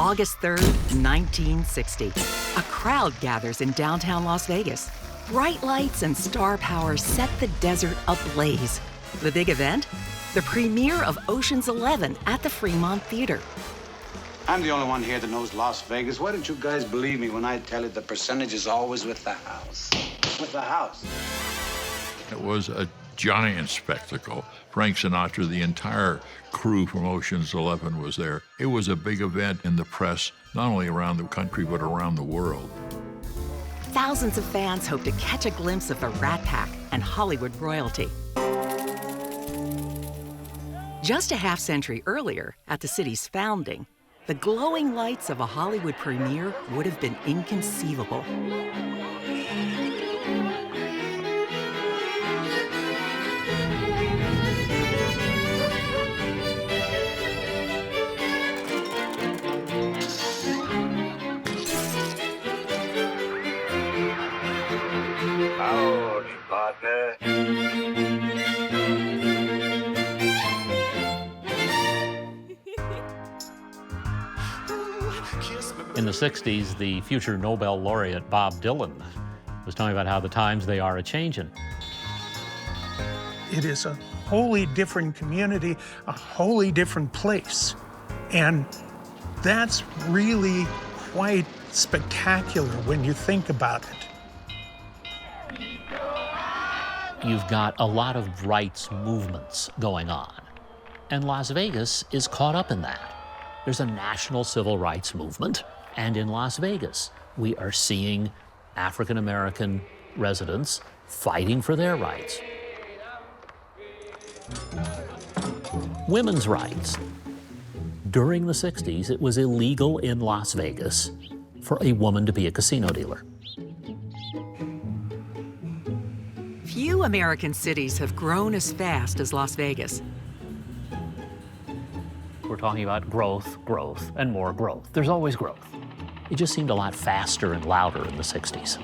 August 3rd, 1960. A crowd gathers in downtown Las Vegas. Bright lights and star power set the desert ablaze. The big event? The premiere of Ocean's 11 at the Fremont Theater. I'm the only one here that knows Las Vegas. Why don't you guys believe me when I tell you the percentage is always with the house? With the house. It was a giant spectacle. Frank Sinatra, the entire crew from Ocean's 11 was there. It was a big event in the press, not only around the country, but around the world. Thousands of fans hope to catch a glimpse of the Rat Pack and Hollywood royalty. Just a half-century earlier, at the city's founding, the glowing lights of a Hollywood premiere would have been inconceivable. Ouch, partner. In the 60s, the future Nobel laureate Bob Dylan was talking about how the times they are a-changin'. It is a wholly different community, a wholly different place. And that's really quite spectacular when you think about it. You've got a lot of rights movements going on, and Las Vegas is caught up in that. There's a national civil rights movement, and in Las Vegas, we are seeing African-American residents fighting for their rights. Women's rights. During the 60s, it was illegal in Las Vegas for a woman to be a casino dealer. Few American cities have grown as fast as Las Vegas. We're talking about growth, growth, and more growth. There's always growth. It just seemed a lot faster and louder in the 60s.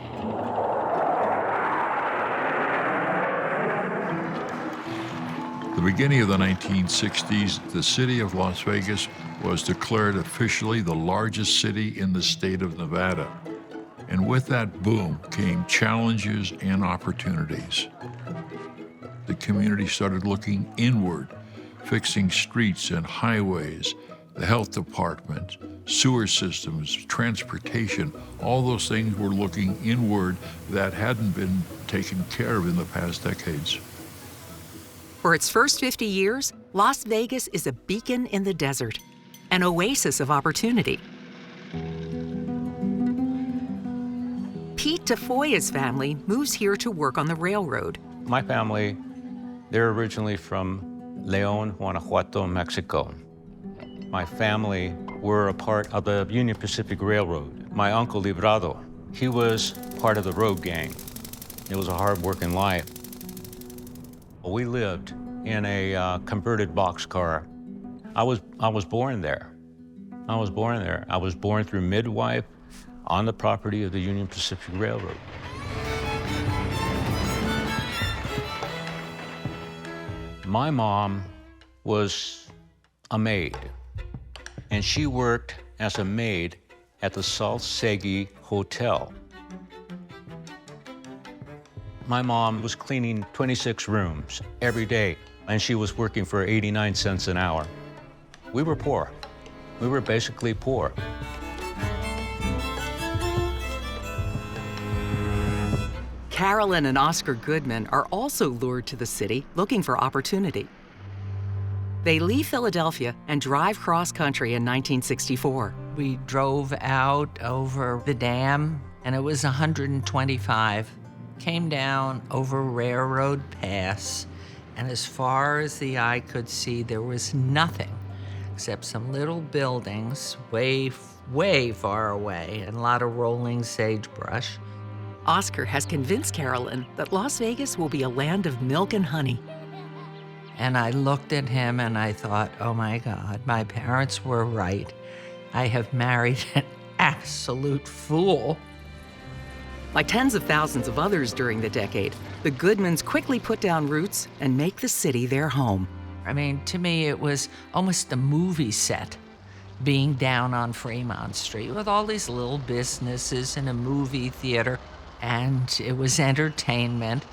The beginning of the 1960s, the city of Las Vegas was declared officially the largest city in the state of Nevada. And with that boom came challenges and opportunities. The community started looking inward, fixing streets and highways, the health department, sewer systems, transportation. All those things were looking inward that hadn't been taken care of in the past decades. For its first 50 years, Las Vegas is a beacon in the desert, an oasis of opportunity. Pete DeFoya's family moves here to work on the railroad. My family, they're originally from León, Guanajuato, Mexico. My family were a part of the Union Pacific Railroad. My uncle Librado, he was part of the road gang. It was a hard-working life. We lived in a converted boxcar. I was born there. I was born there. I was born through midwife on the property of the Union Pacific Railroad. My mom was a maid, and she worked as a maid at the Salt Segi Hotel. My mom was cleaning 26 rooms every day, and she was working for 89 cents an hour. We were poor. We were basically poor. Carolyn and Oscar Goodman are also lured to the city looking for opportunity. They leave Philadelphia and drive cross-country in 1964. We drove out over the dam, and it was 125. Came down over Railroad Pass, and as far as the eye could see, there was nothing except some little buildings way, way far away and a lot of rolling sagebrush. Oscar has convinced Carolyn that Las Vegas will be a land of milk and honey. And I looked at him and I thought, oh my God, my parents were right. I have married an absolute fool. Like tens of thousands of others during the decade, the Goodmans quickly put down roots and make the city their home. I mean, to me, it was almost a movie set. being down on Fremont Street with all these little businesses and a movie theater, and it was entertainment,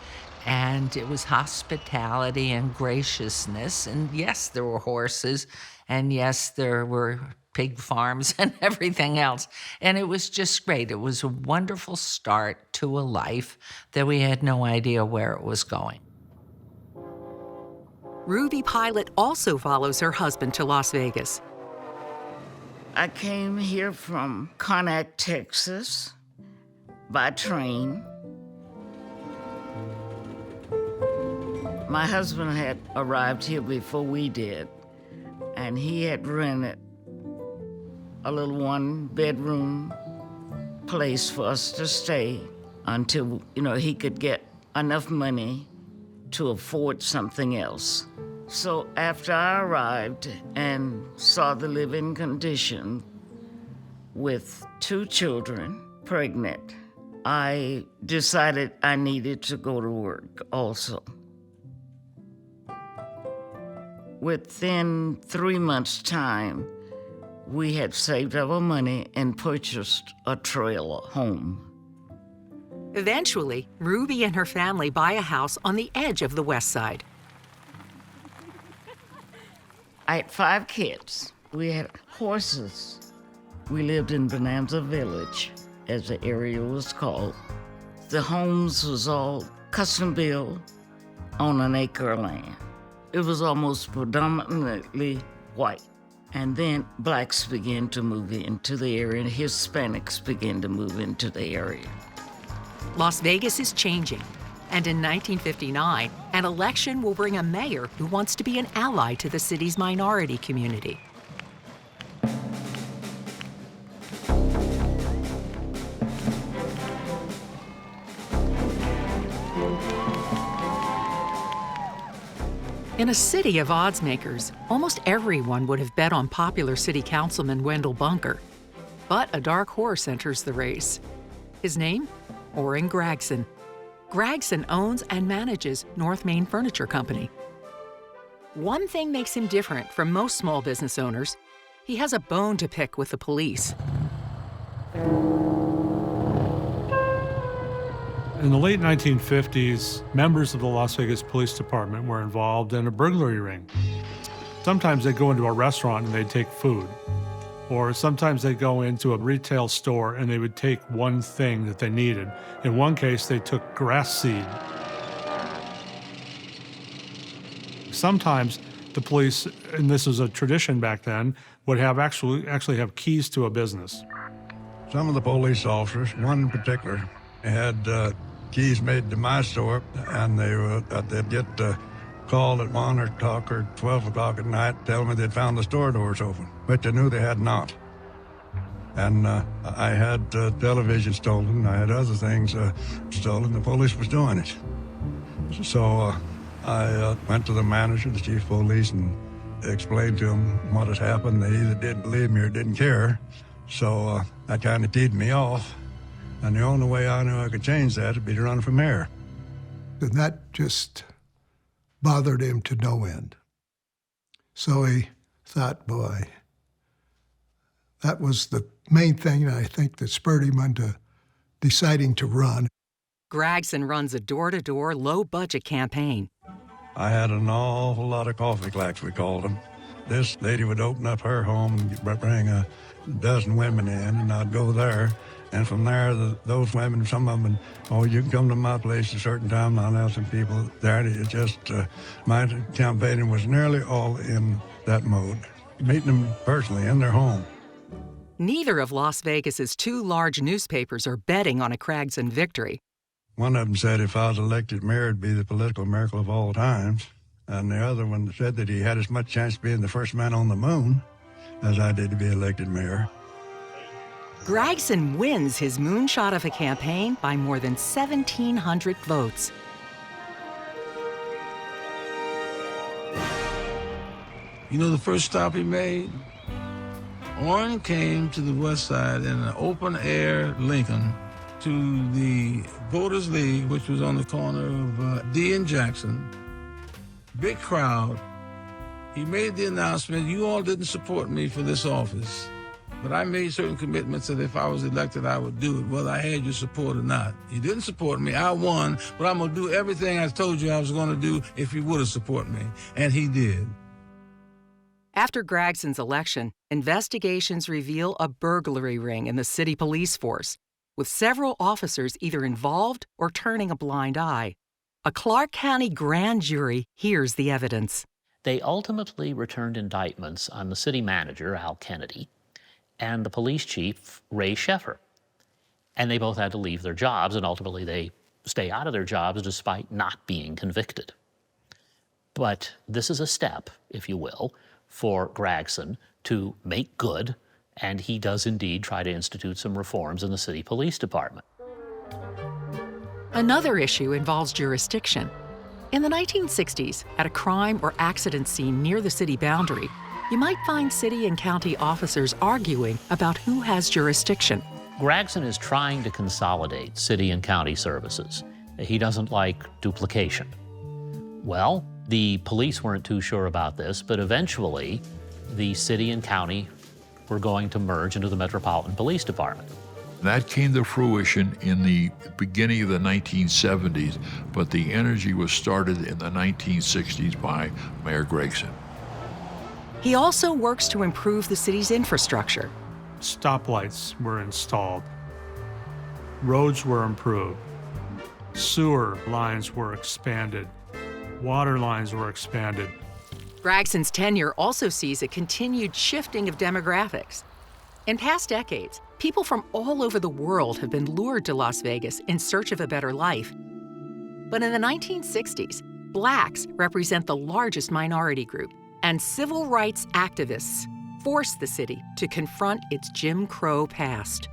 and it was hospitality and graciousness, and yes, there were horses, and yes, there were pig farms and everything else, and it was just great. It was a wonderful start to a life that we had no idea where it was going. Ruby Pilot also follows her husband to Las Vegas. I came here from Conneaut, Texas, by train. My husband had arrived here before we did, and he had rented a little one-bedroom place for us to stay until, he could get enough money to afford something else. So after I arrived and saw the living condition with 2 children, pregnant, I decided I needed to go to work also. Within 3 months' time, we had saved our money and purchased a trailer home. Eventually, Ruby and her family buy a house on the edge of the West Side. I had 5 kids. We had horses. We lived in Bonanza Village, as the area was called. The homes was all custom built on an acre of land. It was almost predominantly white. And then blacks began to move into the area, and Hispanics began to move into the area. Las Vegas is changing, and in 1959, an election will bring a mayor who wants to be an ally to the city's minority community. In a city of odds makers, almost everyone would have bet on popular city councilman Wendell Bunker. But a dark horse enters the race. His name? Orin Gardner. Gradson owns and manages North Main Furniture Company. One thing makes him different from most small business owners. He has a bone to pick with the police. In the late 1950s, members of the Las Vegas Police Department were involved in a burglary ring. Sometimes they'd go into a restaurant and they'd take food. Or sometimes they'd go into a retail store and they would take one thing that they needed. In one case, they took grass seed. Sometimes the police, and this was a tradition back then, would have actually have keys to a business. Some of the police officers, one in particular, had keys made to my store, and they'd get called at 1 o'clock or 12 o'clock at night telling me they'd found the store doors open, but they knew they had not. And I had television stolen. I had other things stolen. The police was doing it. So I went to the manager, the chief of police, and explained to him what had happened. They either didn't believe me or didn't care. So that kind of teed me off. And the only way I knew I could change that would be to run for mayor. And that just bothered him to no end. So he thought, boy, that was the main thing, I think, that spurred him into deciding to run. Gradson runs a door-to-door, low-budget campaign. I had an awful lot of coffee clacks, we called them. This lady would open up her home and bring a dozen women in, and I'd go there. And from there, those women, some of them, you can come to my place at a certain time, and I'll have some people there. It just, my campaigning was nearly all in that mode, meeting them personally in their home. Neither of Las Vegas's 2 large newspapers are betting on a Gradson victory. One of them said if I was elected mayor, it'd be the political miracle of all times. And the other one said that he had as much chance of being the first man on the moon as I did to be elected mayor. Gradson wins his moonshot of a campaign by more than 1,700 votes. You know the first stop he made? Orin came to the West Side in an open-air Lincoln to the Voters League, which was on the corner of D and Jackson. Big crowd. He made the announcement, you all didn't support me for this office, but I made certain commitments that if I was elected, I would do it, whether I had your support or not. You didn't support me, I won, but I'm gonna do everything I told you I was gonna do if you would have supported me, and he did. After Gragson's election, investigations reveal a burglary ring in the city police force, with several officers either involved or turning a blind eye. A Clark County grand jury hears the evidence. They ultimately returned indictments on the city manager, Al Kennedy, and the police chief, Ray Sheffer. And they both had to leave their jobs, and ultimately they stay out of their jobs despite not being convicted. But this is a step, if you will, for Gragson to make good, and he does indeed try to institute some reforms in the city police department. Another issue involves jurisdiction. In the 1960s, at a crime or accident scene near the city boundary, you might find city and county officers arguing about who has jurisdiction. Gragson is trying to consolidate city and county services. He doesn't like duplication. Well, the police weren't too sure about this, but eventually the city and county were going to merge into the Metropolitan Police Department. That came to fruition in the beginning of the 1970s, but the energy was started in the 1960s by Mayor Gregson. He also works to improve the city's infrastructure. Stoplights were installed. Roads were improved. Sewer lines were expanded. Water lines were expanded. Gragson's tenure also sees a continued shifting of demographics. In past decades, people from all over the world have been lured to Las Vegas in search of a better life. But in the 1960s, blacks represent the largest minority group, and civil rights activists forced the city to confront its Jim Crow past.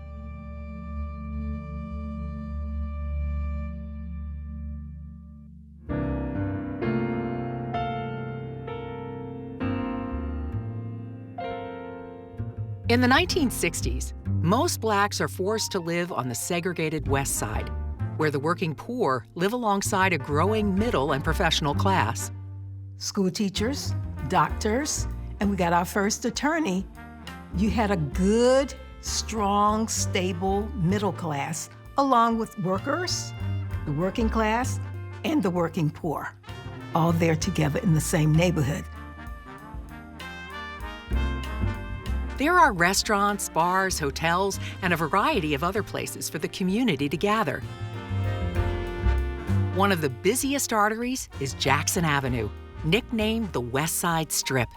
In the 1960s, most blacks are forced to live on the segregated West Side, where the working poor live alongside a growing middle and professional class. School teachers, doctors, and we got our first attorney. You had a good, strong, stable middle class, along with workers, the working class, and the working poor, all there together in the same neighborhood. There are restaurants, bars, hotels, and a variety of other places for the community to gather. One of the busiest arteries is Jackson Avenue, nicknamed the West Side Strip.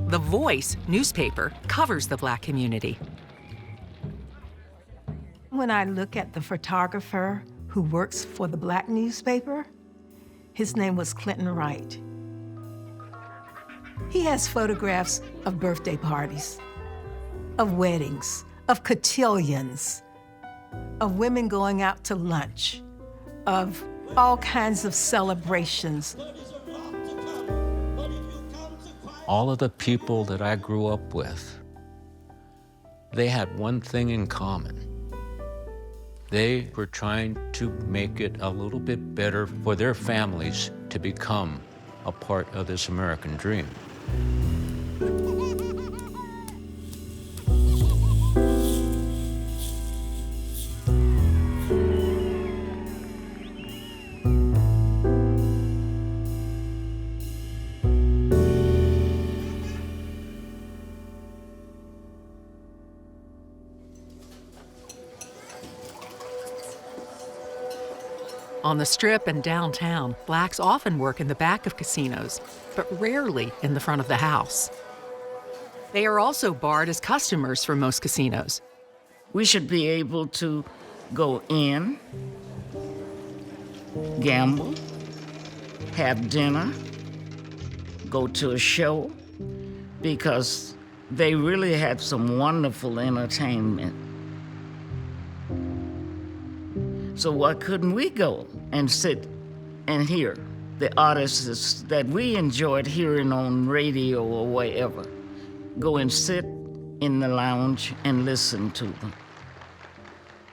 The Voice newspaper covers the black community. When I look at the photographer who works for the black newspaper, his name was Clinton Wright. He has photographs of birthday parties, of weddings, of cotillions, of women going out to lunch, of all kinds of celebrations. All of the people that I grew up with, they had one thing in common. They were trying to make it a little bit better for their families to become a part of this American dream. On the Strip and downtown, blacks often work in the back of casinos, but rarely in the front of the house. They are also barred as customers for most casinos. We should be able to go in, gamble, have dinner, go to a show, because they really have some wonderful entertainment. So why couldn't we go and sit and hear the artists that we enjoyed hearing on radio or wherever? Go and sit in the lounge and listen to them.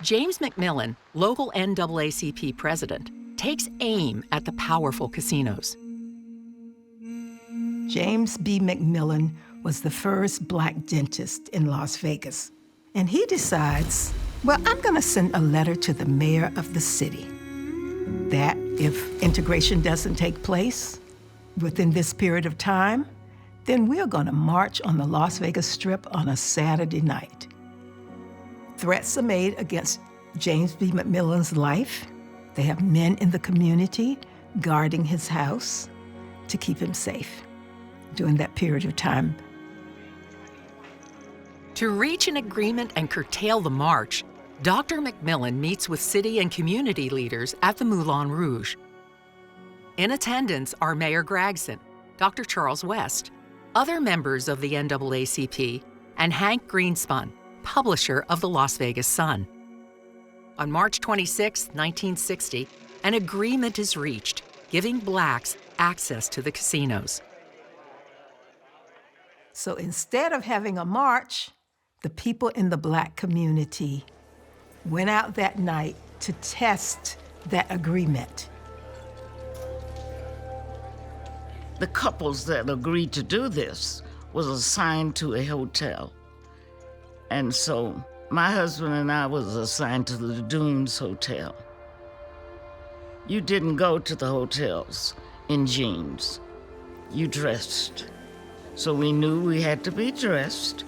James McMillan, local NAACP president, takes aim at the powerful casinos. James B. McMillan was the first black dentist in Las Vegas. And he decides, well, I'm going to send a letter to the mayor of the city that if integration doesn't take place within this period of time, then we're going to march on the Las Vegas Strip on a Saturday night. Threats are made against James B. McMillan's life. They have men in the community guarding his house to keep him safe during that period of time. To reach an agreement and curtail the march, Dr. McMillan meets with city and community leaders at the Moulin Rouge. In attendance are Mayor Gregson, Dr. Charles West, other members of the NAACP, and Hank Greenspun, publisher of the Las Vegas Sun. On March 26, 1960, an agreement is reached, giving blacks access to the casinos. So instead of having a march, the people in the black community went out that night to test that agreement. The couples that agreed to do this was assigned to a hotel. And so my husband and I was assigned to the Dunes Hotel. You didn't go to the hotels in jeans. You dressed. So we knew we had to be dressed.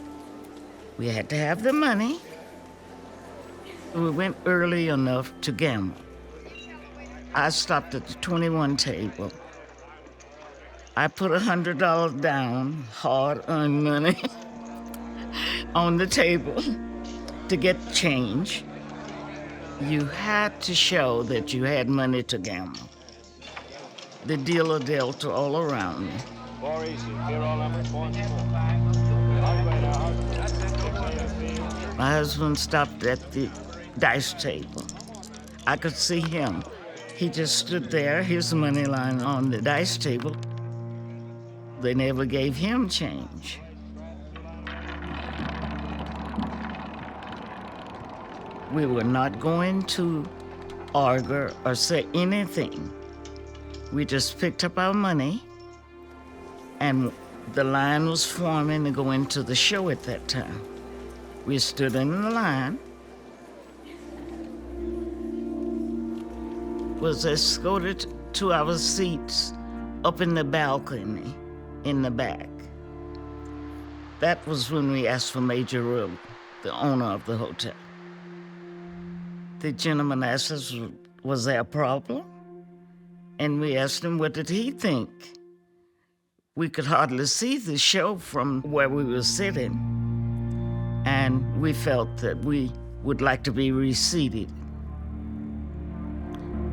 We had to have the money. We went early enough to gamble. I stopped at the 21 table. I put $100 down, hard-earned money, on the table to get change. You had to show that you had money to gamble. The dealer dealt all around me. My husband stopped at the dice table. I could see him. He just stood there, his money lying on the dice table. They never gave him change. We were not going to argue or say anything. We just picked up our money, and the line was forming to go into the show at that time. We stood in the line, was escorted to our seats up in the balcony in the back. That was when we asked for Major Rube, the owner of the hotel. The gentleman asked us, was there a problem? And we asked him, what did he think? We could hardly see the show from where we were sitting. And we felt that we would like to be reseated.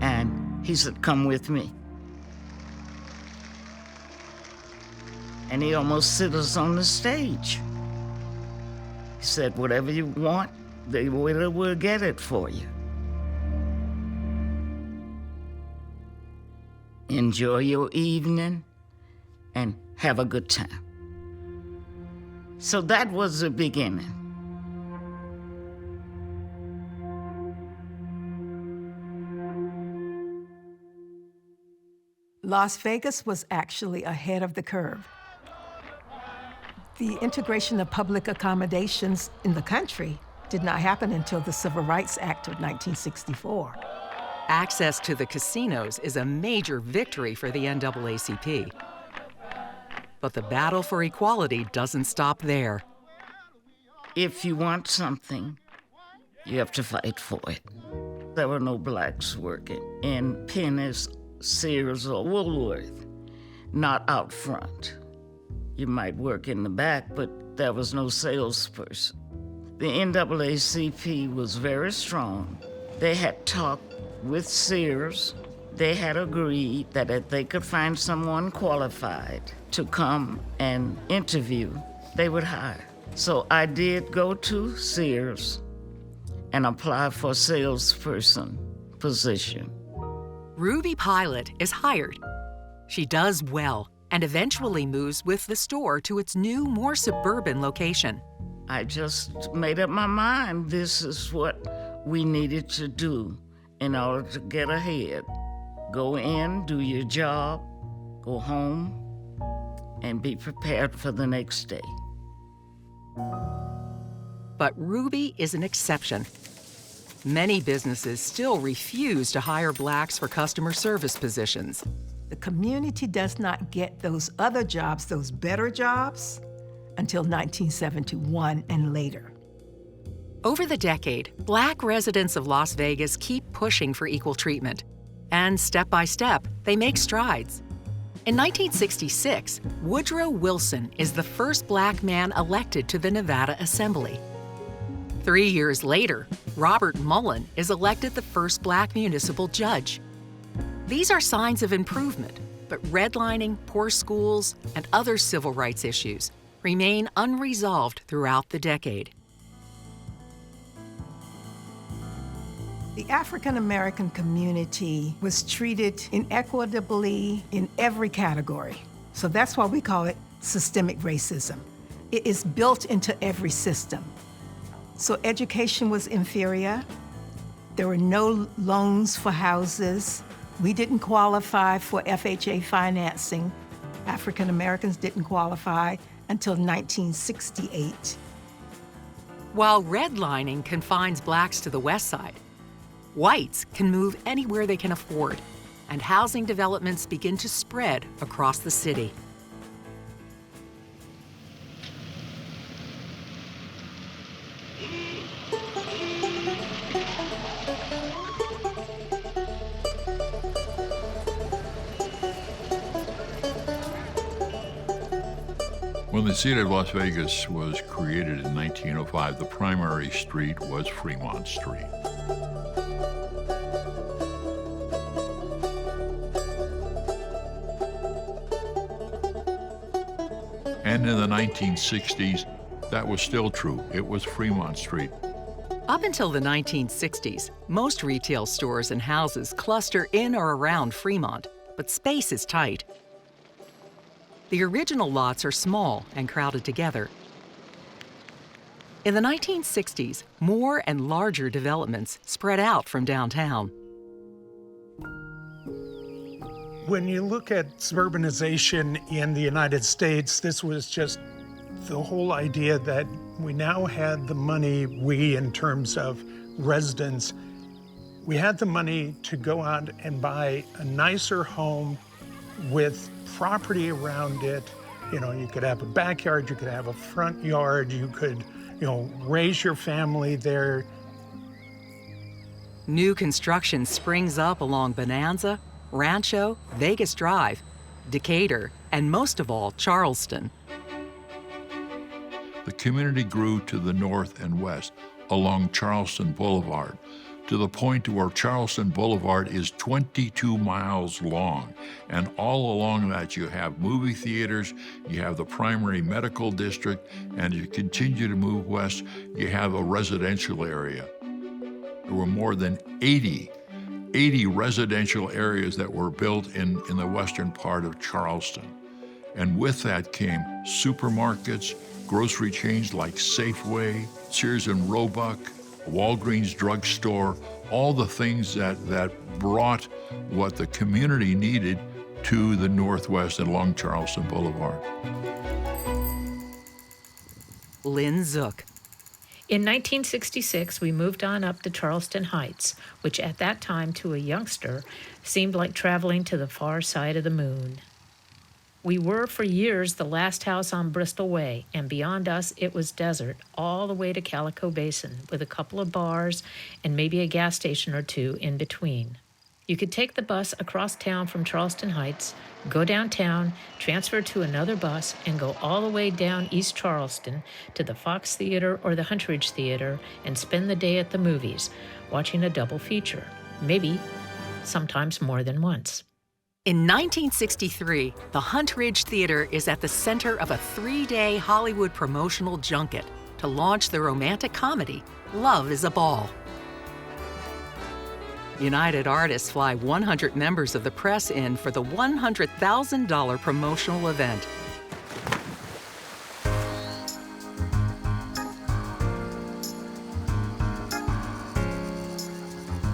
And he said, come with me. And he almost sit us on the stage. He said, whatever you want, the waiter will get it for you. Enjoy your evening and have a good time. So that was the beginning. Las Vegas was actually ahead of the curve. The integration of public accommodations in the country did not happen until the Civil Rights Act of 1964. Access to the casinos is a major victory for the NAACP. But the battle for equality doesn't stop there. If you want something, you have to fight for it. There were no blacks working in Penny's, Sears, or Woolworth, not out front. You might work in the back, but there was no salesperson. The NAACP was very strong. They had talked with Sears. They had agreed that if they could find someone qualified to come and interview, they would hire. So I did go to Sears and apply for a salesperson position. Ruby Pilot is hired. She does well and eventually moves with the store to its new, more suburban location. I just made up my mind. This is what we needed to do in order to get ahead. Go in, do your job, go home, and be prepared for the next day. But Ruby is an exception. Many businesses still refuse to hire blacks for customer service positions. The community does not get those other jobs, those better jobs, until 1971 and later. Over the decade, black residents of Las Vegas keep pushing for equal treatment. And step by step, they make strides. In 1966, Woodrow Wilson is the first black man elected to the Nevada Assembly. 3 years later, Robert Mullen is elected the first black municipal judge. These are signs of improvement, but redlining, poor schools, and other civil rights issues remain unresolved throughout the decade. The African American community was treated inequitably in every category. So that's why we call it systemic racism. It is built into every system. So education was inferior. There were no loans for houses. We didn't qualify for FHA financing. African Americans didn't qualify until 1968. While redlining confines blacks to the west side, whites can move anywhere they can afford, and housing developments begin to spread across the city. When the city of Las Vegas was created in 1905, the primary street was Fremont Street. And in the 1960s, that was still true. It was Fremont Street. Up until the 1960s, most retail stores and houses cluster in or around Fremont, but space is tight. The original lots are small and crowded together. In the 1960s, more and larger developments spread out from downtown. When you look at suburbanization in the United States, this was just the whole idea that we now had the money, we in terms of residents, we had the money to go out and buy a nicer home with property around it. You know, you could have a backyard, you could have a front yard, you could, raise your family there. New construction springs up along Bonanza, Rancho, Vegas Drive, Decatur, and most of all, Charleston. The community grew to the north and west along Charleston Boulevard, to the point where Charleston Boulevard is 22 miles long. And all along that, you have movie theaters, you have the primary medical district, and you continue to move west, you have a residential area. There were more than 80 residential areas that were built in the western part of Charleston. And with that came supermarkets, grocery chains like Safeway, Sears and Roebuck, Walgreens drugstore, all the things that brought what the community needed to the northwest and along Charleston Boulevard. Lynn Zook. In 1966, we moved on up to Charleston Heights, which at that time to a youngster seemed like traveling to the far side of the moon. We were for years the last house on Bristol Way, and beyond us it was desert all the way to Calico Basin, with a couple of bars and maybe a gas station or two in between. You could take the bus across town from Charleston Heights, go downtown, transfer to another bus, and go all the way down East Charleston to the Fox Theater or the Huntridge Theater and spend the day at the movies, watching a double feature, maybe sometimes more than once. In 1963, the Huntridge Theater is at the center of a 3-day Hollywood promotional junket to launch the romantic comedy, Love is a Ball. United Artists fly 100 members of the press in for the $100,000 promotional event.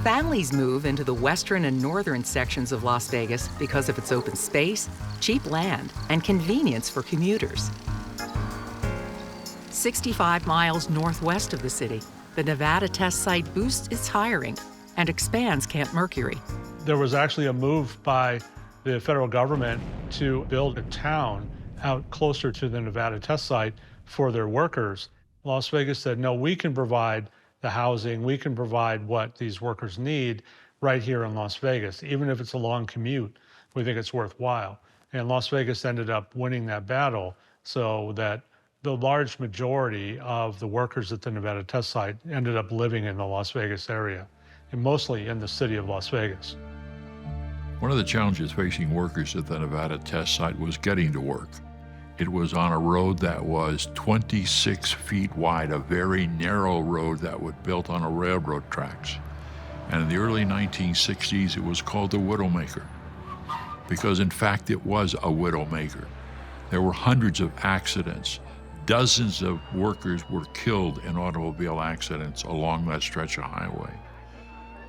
Families move into the western and northern sections of Las Vegas because of its open space, cheap land, and convenience for commuters. 65 miles northwest of the city, the Nevada test site boosts its hiring and expands Camp Mercury. There was actually a move by the federal government to build a town out closer to the Nevada test site for their workers. Las Vegas said, no, we can provide the housing, we can provide what these workers need right here in Las Vegas. Even if it's a long commute, we think it's worthwhile. And Las Vegas ended up winning that battle so that the large majority of the workers at the Nevada test site ended up living in the Las Vegas area, and mostly in the city of Las Vegas. One of the challenges facing workers at the Nevada test site was getting to work. It was on a road that was 26 feet wide, a very narrow road that was built on a railroad tracks. And in the early 1960s, it was called the Widowmaker, because in fact it was a Widowmaker. There were hundreds of accidents. Dozens of workers were killed in automobile accidents along that stretch of highway.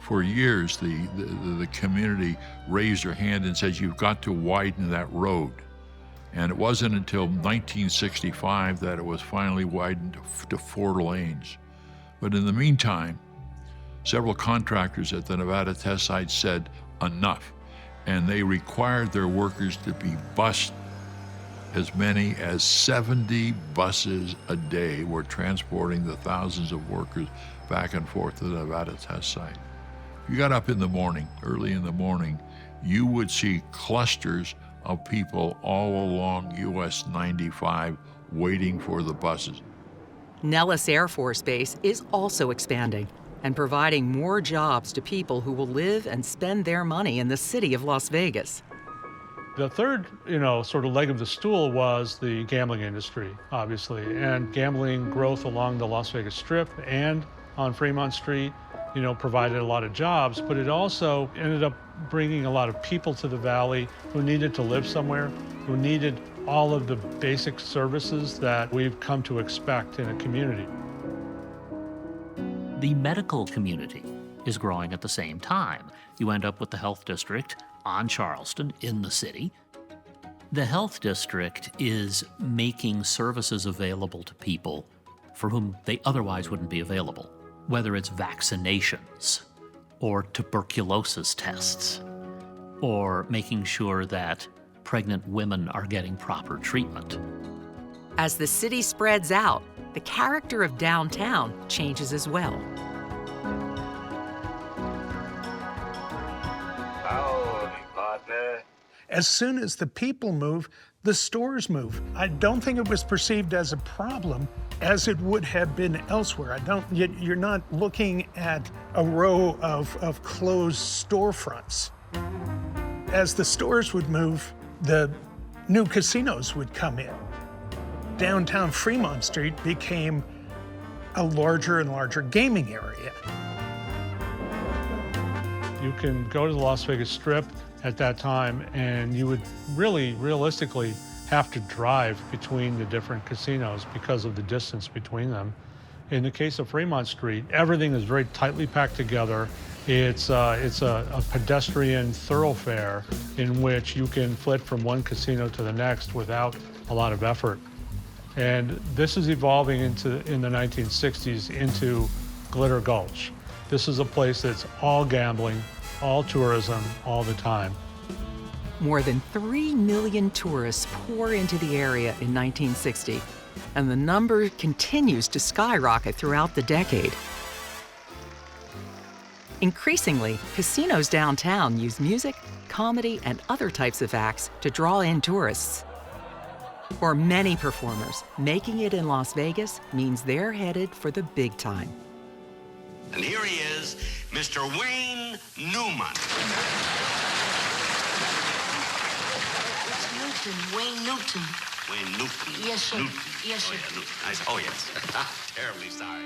For years, the community raised their hand and said, you've got to widen that road. And it wasn't until 1965 that it was finally widened to 4 lanes. But in the meantime, several contractors at the Nevada test site said enough, and they required their workers to be bused. As many as 70 buses a day were transporting the thousands of workers back and forth to the Nevada test site. If you got up in the morning, early in the morning, you would see clusters of people all along US 95 waiting for the buses. Nellis Air Force Base is also expanding and providing more jobs to people who will live and spend their money in the city of Las Vegas. The third, sort of leg of the stool was the gambling industry, obviously, and gambling growth along the Las Vegas Strip and on Fremont Street, provided a lot of jobs, but it also ended up bringing a lot of people to the valley who needed to live somewhere, who needed all of the basic services that we've come to expect in a community. The medical community is growing at the same time. You end up with the health district on Charleston in the city. The health district is making services available to people for whom they otherwise wouldn't be available, whether it's vaccinations or tuberculosis tests or making sure that pregnant women are getting proper treatment. As the city spreads out, the character of downtown changes as well. Howdy, partner. As soon as the people move, the stores move. I don't think it was perceived as a problem as it would have been elsewhere. You're not looking at a row of closed storefronts. As the stores would move, the new casinos would come in. Downtown Fremont Street became a larger and larger gaming area. You can go to the Las Vegas Strip at that time, and you would really, realistically, have to drive between the different casinos because of the distance between them. In the case of Fremont Street, everything is very tightly packed together. It's a pedestrian thoroughfare in which you can flit from one casino to the next without a lot of effort. And this is evolving in the 1960s into Glitter Gulch. This is a place that's all gambling, all tourism, all the time. More than 3 million tourists pour into the area in 1960, and the number continues to skyrocket throughout the decade. Increasingly, casinos downtown use music, comedy, and other types of acts to draw in tourists. For many performers, making it in Las Vegas means they're headed for the big time. And here he is, Mr. Wayne Newman. Wayne Newton. Wayne Newton. Yes, sir. Newton. Yes, sir. Oh, yeah, Newton. Nice. Oh, yes. Terribly sorry.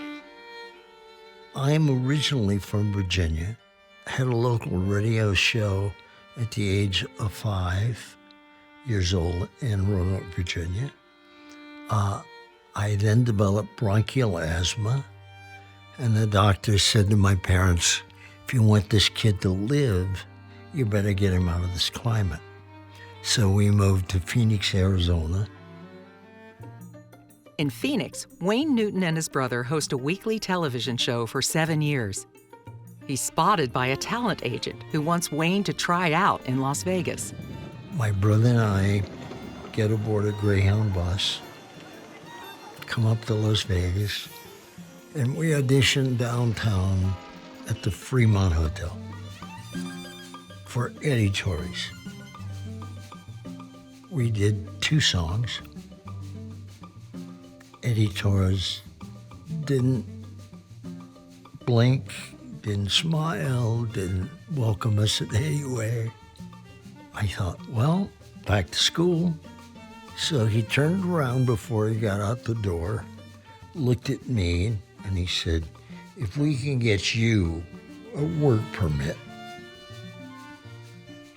I'm originally from Virginia. Had a local radio show at the age of 5 years old in Roanoke, Virginia. I then developed bronchial asthma, and the doctor said to my parents, if you want this kid to live, you better get him out of this climate. So we moved to Phoenix, Arizona. In Phoenix, Wayne Newton and his brother host a weekly television show for 7 years. He's spotted by a talent agent who wants Wayne to try out in Las Vegas. My brother and I get aboard a Greyhound bus, come up to Las Vegas, and we audition downtown at the Fremont Hotel for Eddie Torres. We did 2 songs. Eddie Torres didn't blink, didn't smile, didn't welcome us in any way. I thought, well, back to school. So he turned around before he got out the door, looked at me, and he said, if we can get you a work permit,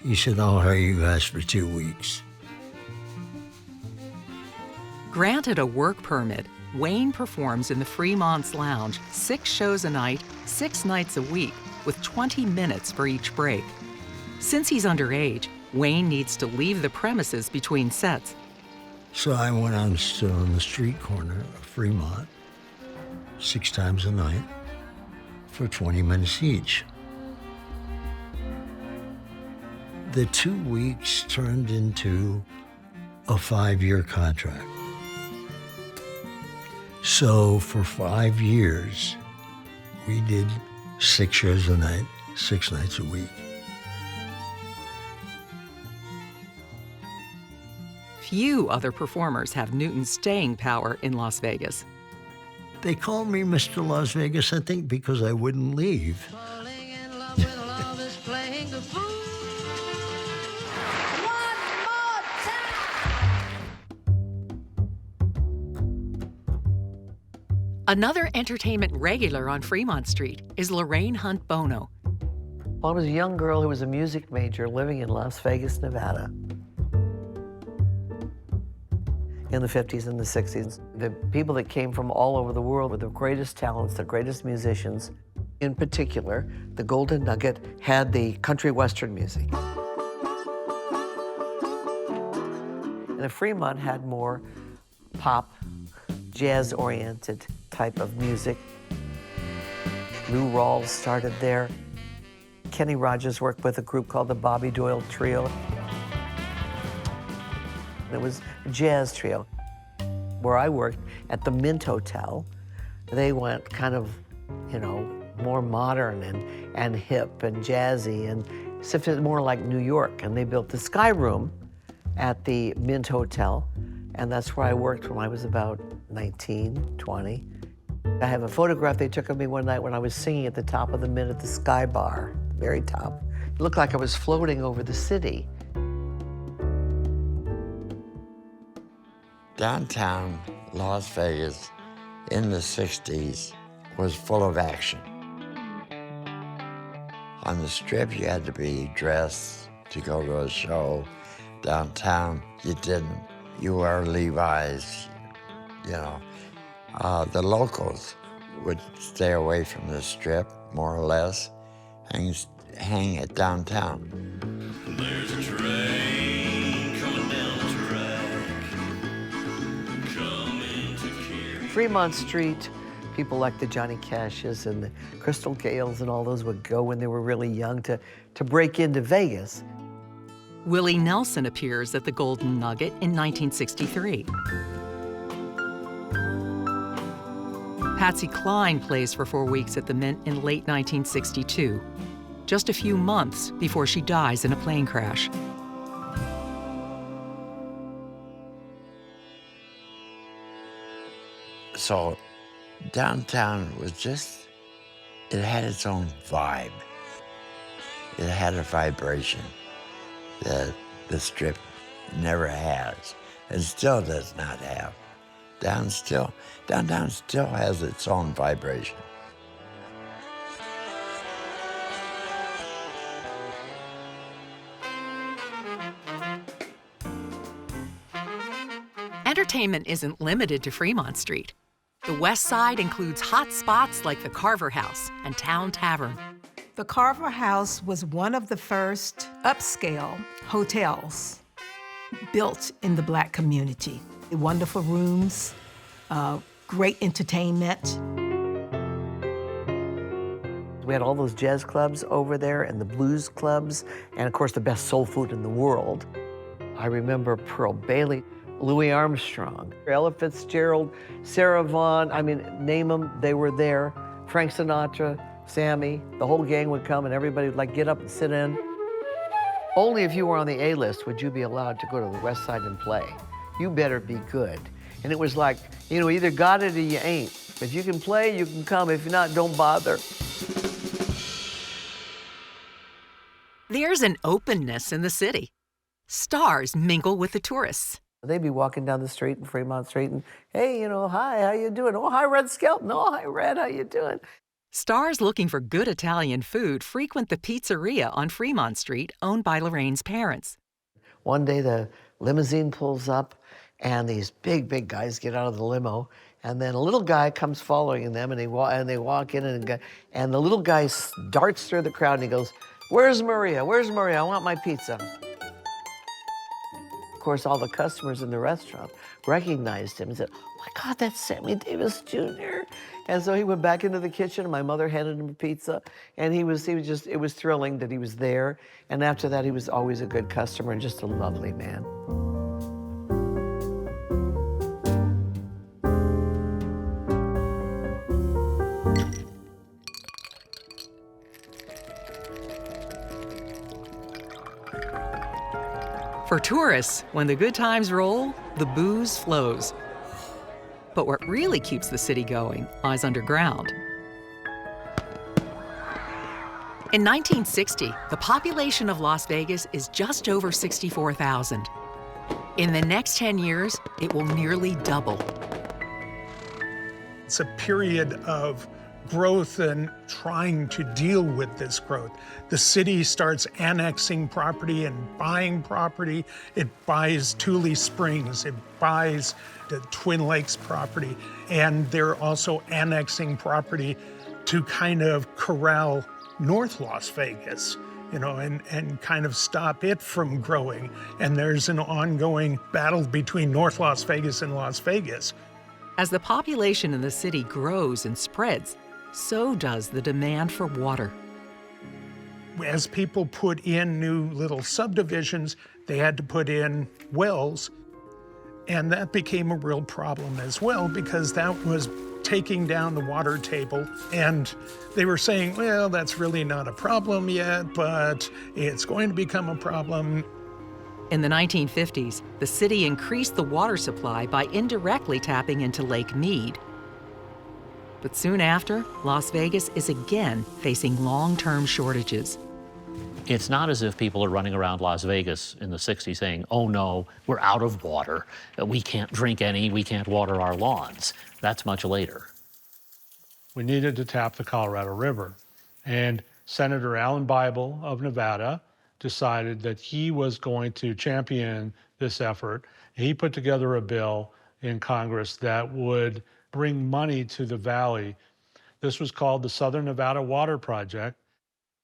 he said, I'll hire you guys for 2 weeks. Granted a work permit, Wayne performs in the Fremont's Lounge 6 shows a night, 6 nights a week, with 20 minutes for each break. Since he's underage, Wayne needs to leave the premises between sets. So I went out and stood on the street corner of Fremont 6 times a night for 20 minutes each. The 2 weeks turned into a 5-year contract. So for 5 years, we did 6 shows a night, 6 nights a week. Few other performers have Newton's staying power in Las Vegas. They called me Mr. Las Vegas, I think, because I wouldn't leave. Another entertainment regular on Fremont Street is Lorraine Hunt Bono. Well, I was a young girl who was a music major living in Las Vegas, Nevada. In the 50s and the 60s, the people that came from all over the world were the greatest talents, the greatest musicians. In particular, the Golden Nugget had the country western music. And the Fremont had more pop, jazz-oriented type of music. Lou Rawls started there. Kenny Rogers worked with a group called the Bobby Doyle Trio. It was a jazz trio. Where I worked at the Mint Hotel, they went kind of, you know, more modern and hip and jazzy and something more like New York. And they built the Sky Room at the Mint Hotel. And that's where I worked when I was about 19, 20. I have a photograph they took of me one night when I was singing at the top of the Mint at the Sky Bar, very top. It looked like I was floating over the city. Downtown Las Vegas in the 60s was full of action. On the Strip, you had to be dressed to go to a show. Downtown, you didn't. You wore Levi's, you know. The locals would stay away from the Strip, more or less, hang at downtown. There's a train coming down the track, coming to carry. Fremont Street, people like the Johnny Cashes and the Crystal Gales and all those would go when they were really young to break into Vegas. Willie Nelson appears at the Golden Nugget in 1963. Patsy Cline plays for 4 weeks at the Mint in late 1962, just a few months before she dies in a plane crash. So downtown was just, it had its own vibe. It had a vibration that the Strip never has and still does not have. Downtown still has its own vibration. Entertainment isn't limited to Fremont Street. The West Side includes hot spots like the Carver House and Town Tavern. The Carver House was one of the first upscale hotels built in the Black community. Wonderful rooms, great entertainment. We had all those jazz clubs over there and the blues clubs, and of course the best soul food in the world. I remember Pearl Bailey, Louis Armstrong, Ella Fitzgerald, Sarah Vaughan, I mean, name them, they were there. Frank Sinatra, Sammy, the whole gang would come and everybody would like get up and sit in. Only if you were on the A-list would you be allowed to go to the West Side and play. You better be good. And it was like, you know, either got it or you ain't. If you can play, you can come. If you're not, don't bother. There's an openness in the city. Stars mingle with the tourists. They'd be walking down the street in Fremont Street and, hey, you know, hi, how you doing? Oh, hi, Red Skelton. Oh, hi, Red, how you doing? Stars looking for good Italian food frequent the pizzeria on Fremont Street owned by Lorraine's parents. One day the limousine pulls up and these big guys get out of the limo, and then a little guy comes following them, and they walk in, and the little guy darts through the crowd and he goes, "Where's Maria? Where's Maria? I want my pizza." Of course, all the customers in the restaurant recognized him and said, "Oh my God, that's Sammy Davis Jr." And so he went back into the kitchen, and my mother handed him a pizza, and it was thrilling that he was there. And after that, he was always a good customer and just a lovely man. For tourists, when the good times roll, the booze flows. But what really keeps the city going lies underground. In 1960, the population of Las Vegas is just over 64,000. In the next 10 years, it will nearly double. It's a period of growth and trying to deal with this growth. The city starts annexing property and buying property. It buys Tule Springs, it buys the Twin Lakes property, and they're also annexing property to kind of corral North Las Vegas, you know, and kind of stop it from growing. And there's an ongoing battle between North Las Vegas and Las Vegas. As the population in the city grows and spreads, so does the demand for water. As people put in new little subdivisions, they had to put in wells, and that became a real problem as well because that was taking down the water table. And they were saying, well, that's really not a problem yet, but it's going to become a problem. In the 1950s, the city increased the water supply by indirectly tapping into Lake Mead. But soon after, Las Vegas is again facing long-term shortages. It's not as if people are running around Las Vegas in the 60s saying, oh no, we're out of water. We can't drink any, we can't water our lawns. That's much later. We needed to tap the Colorado River. And Senator Alan Bible of Nevada decided that he was going to champion this effort. He put together a bill in Congress that would bring money to the valley. This was called the Southern Nevada Water Project.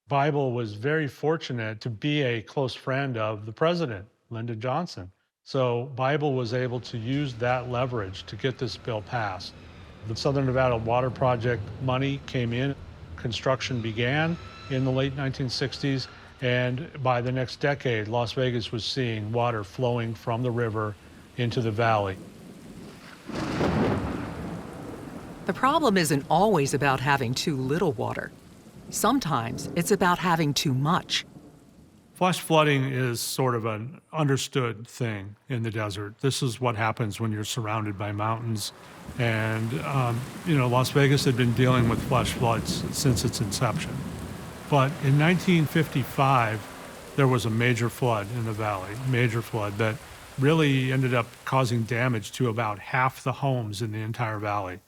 Bible was very fortunate to be a close friend of the president, Lyndon Johnson. So Bible was able to use that leverage to get this bill passed. The Southern Nevada Water Project money came in, construction began in the late 1960s, and by the next decade, Las Vegas was seeing water flowing from the river into the valley. The problem isn't always about having too little water. Sometimes it's about having too much. Flash flooding is sort of an understood thing in the desert. This is what happens when you're surrounded by mountains. And, Las Vegas had been dealing with flash floods since its inception. But in 1955, there was a major flood in the valley, major flood that really ended up causing damage to about half the homes in the entire valley.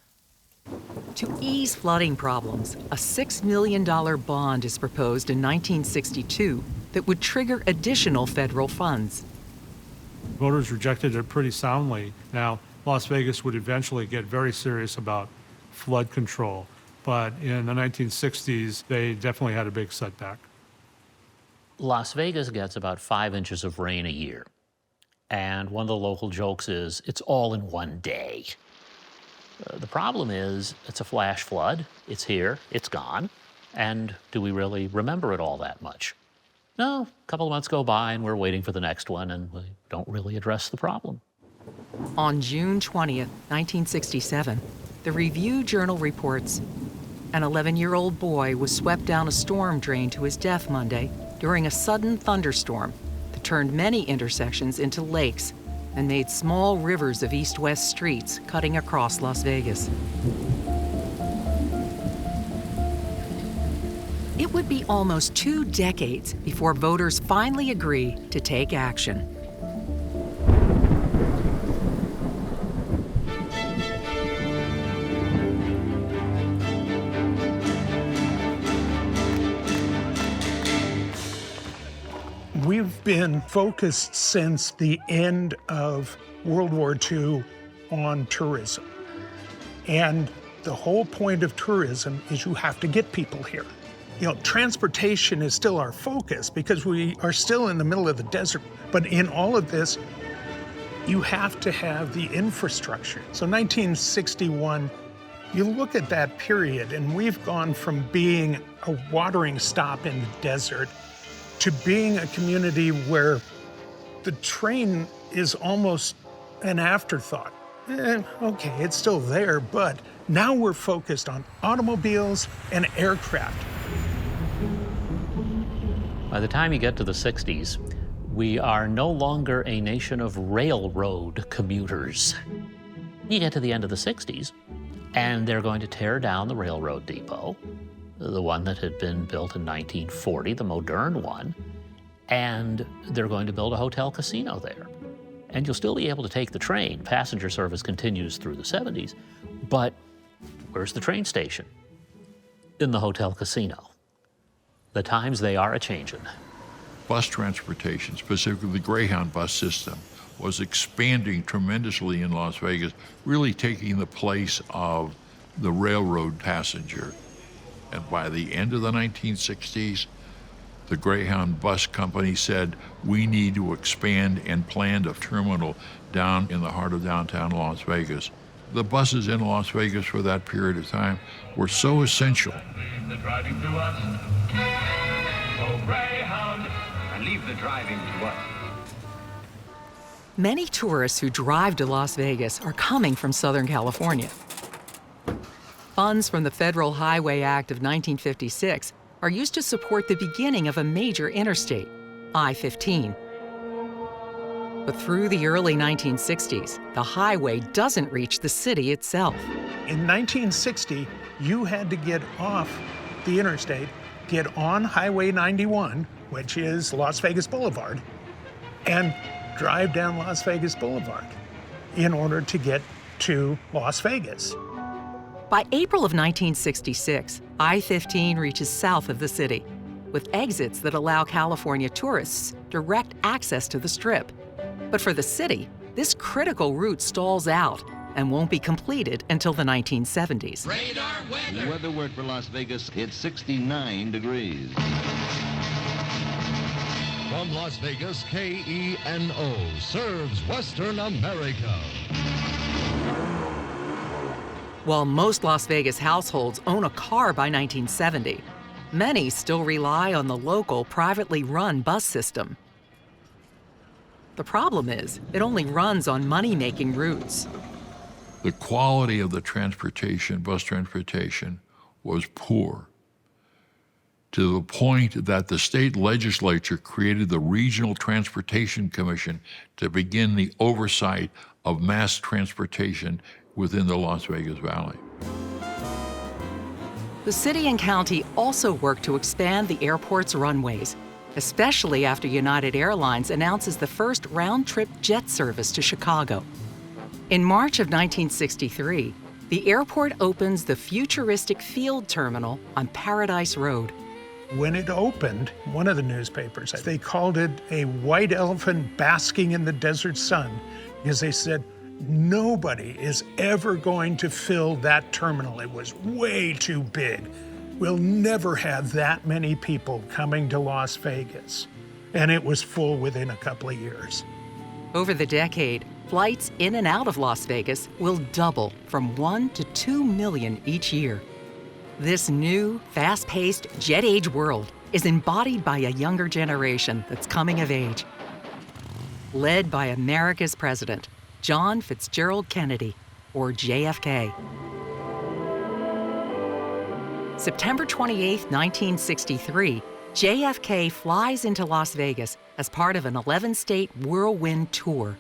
To ease flooding problems, a $6 million bond is proposed in 1962 that would trigger additional federal funds. Voters rejected it pretty soundly. Now, Las Vegas would eventually get very serious about flood control. But in the 1960s, they definitely had a big setback. Las Vegas gets about 5 inches of rain a year. And one of the local jokes is, it's all in one day. The problem is, it's a flash flood. It's here, it's gone. And do we really remember it all that much? No, a couple of months go by and we're waiting for the next one and we don't really address the problem. On June 20th, 1967, the Review-Journal reports an 11-year-old boy was swept down a storm drain to his death Monday during a sudden thunderstorm that turned many intersections into lakes and made small rivers of east-west streets cutting across Las Vegas. It would be almost 2 decades before voters finally agree to take action. We've been focused since the end of World War II on tourism. And the whole point of tourism is you have to get people here. You know, transportation is still our focus because we are still in the middle of the desert. But in all of this, you have to have the infrastructure. So 1961, you look at that period and we've gone from being a watering stop in the desert to being a community where the train is almost an afterthought. Okay, it's still there, but now we're focused on automobiles and aircraft. By the time you get to the 60s, we are no longer a nation of railroad commuters. You get to the end of the 60s, and they're going to tear down the railroad depot, the one that had been built in 1940, the modern one, and they're going to build a hotel casino there. And you'll still be able to take the train. Passenger service continues through the 70s, but where's the train station? In the hotel casino. The times they are a-changin'. Bus transportation, specifically the Greyhound bus system, was expanding tremendously in Las Vegas, really taking the place of the railroad passenger. And by the end of the 1960s, the Greyhound bus company said, we need to expand and planned a terminal down in the heart of downtown Las Vegas. The buses in Las Vegas for that period of time were so essential. Leave the driving to us. Oh, Greyhound, and leave the driving to us. Many tourists who drive to Las Vegas are coming from Southern California. Funds from the Federal Highway Act of 1956 are used to support the beginning of a major interstate, I-15. But through the early 1960s, the highway doesn't reach the city itself. In 1960, you had to get off the interstate, get on Highway 91, which is Las Vegas Boulevard, and drive down Las Vegas Boulevard in order to get to Las Vegas. By April of 1966, I-15 reaches south of the city, with exits that allow California tourists direct access to the Strip. But for the city, this critical route stalls out and won't be completed until the 1970s. Radar weather. Weather work for Las Vegas, it's 69 degrees. From Las Vegas, KENO serves Western America. While most Las Vegas households own a car by 1970, many still rely on the local, privately run bus system. The problem is, it only runs on money-making routes. The quality of the transportation, bus transportation, was poor, to the point that the state legislature created the Regional Transportation Commission to begin the oversight of mass transportation within the Las Vegas Valley. The city and county also work to expand the airport's runways, especially after United Airlines announces the first round-trip jet service to Chicago. In March of 1963, the airport opens the futuristic field terminal on Paradise Road. When it opened, one of the newspapers, they called it a white elephant basking in the desert sun, because they said, nobody is ever going to fill that terminal. It was way too big. We'll never have that many people coming to Las Vegas. And it was full within a couple of years. Over the decade, flights in and out of Las Vegas will double from 1 to 2 million each year. This new, fast-paced, jet-age world is embodied by a younger generation that's coming of age. Led by America's president, John Fitzgerald Kennedy, or JFK. September 28, 1963, JFK flies into Las Vegas as part of an 11-state whirlwind tour.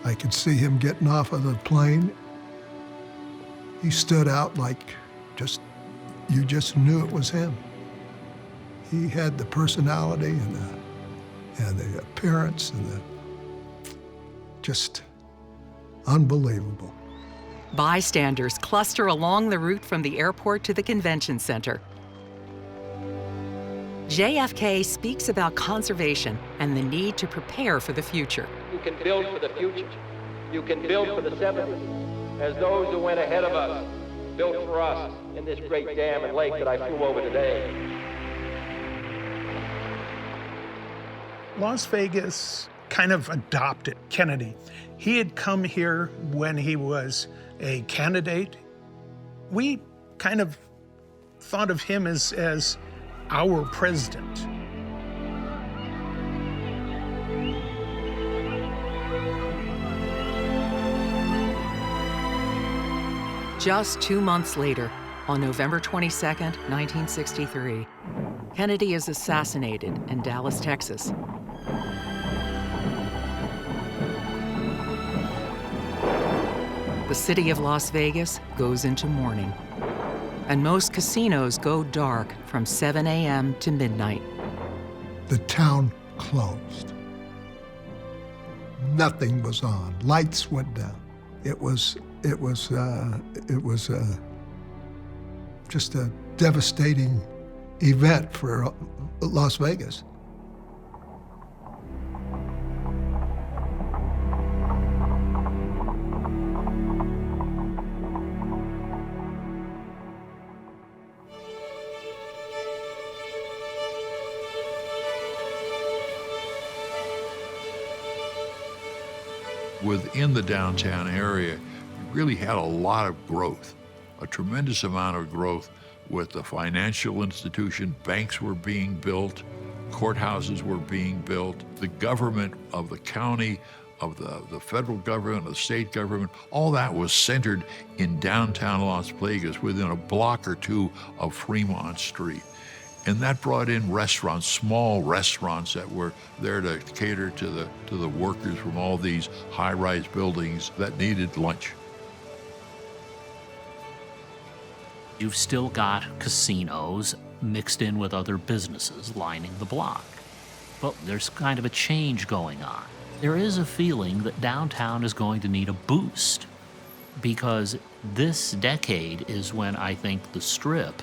I could see him getting off of the plane. He stood out like you just knew it was him. He had the personality and the appearance and the just unbelievable. Bystanders cluster along the route from the airport to the convention center. JFK speaks about conservation and the need to prepare for the future. You can build for the future. You can build for the 70s, as those who went ahead of us built for us in this great dam and lake that I flew over today. Las Vegas kind of adopted Kennedy. He had come here when he was a candidate. We kind of thought of him as our president. Just 2 months later, on November 22, 1963, Kennedy is assassinated in Dallas, Texas. The city of Las Vegas goes into mourning, and most casinos go dark from 7 a.m. to midnight. The town closed. Nothing was on. Lights went down. It was just a devastating event for Las Vegas. Within the downtown area, you really had a lot of growth, a tremendous amount of growth with the financial institution. Banks were being built, courthouses were being built, the government of the county, of the federal government, of the state government, all that was centered in downtown Las Vegas within a block or two of Fremont Street. And that brought in restaurants, small restaurants that were there to cater to the workers from all these high-rise buildings that needed lunch. You've still got casinos mixed in with other businesses lining the block. But there's kind of a change going on. There is a feeling that downtown is going to need a boost, because this decade is when I think the Strip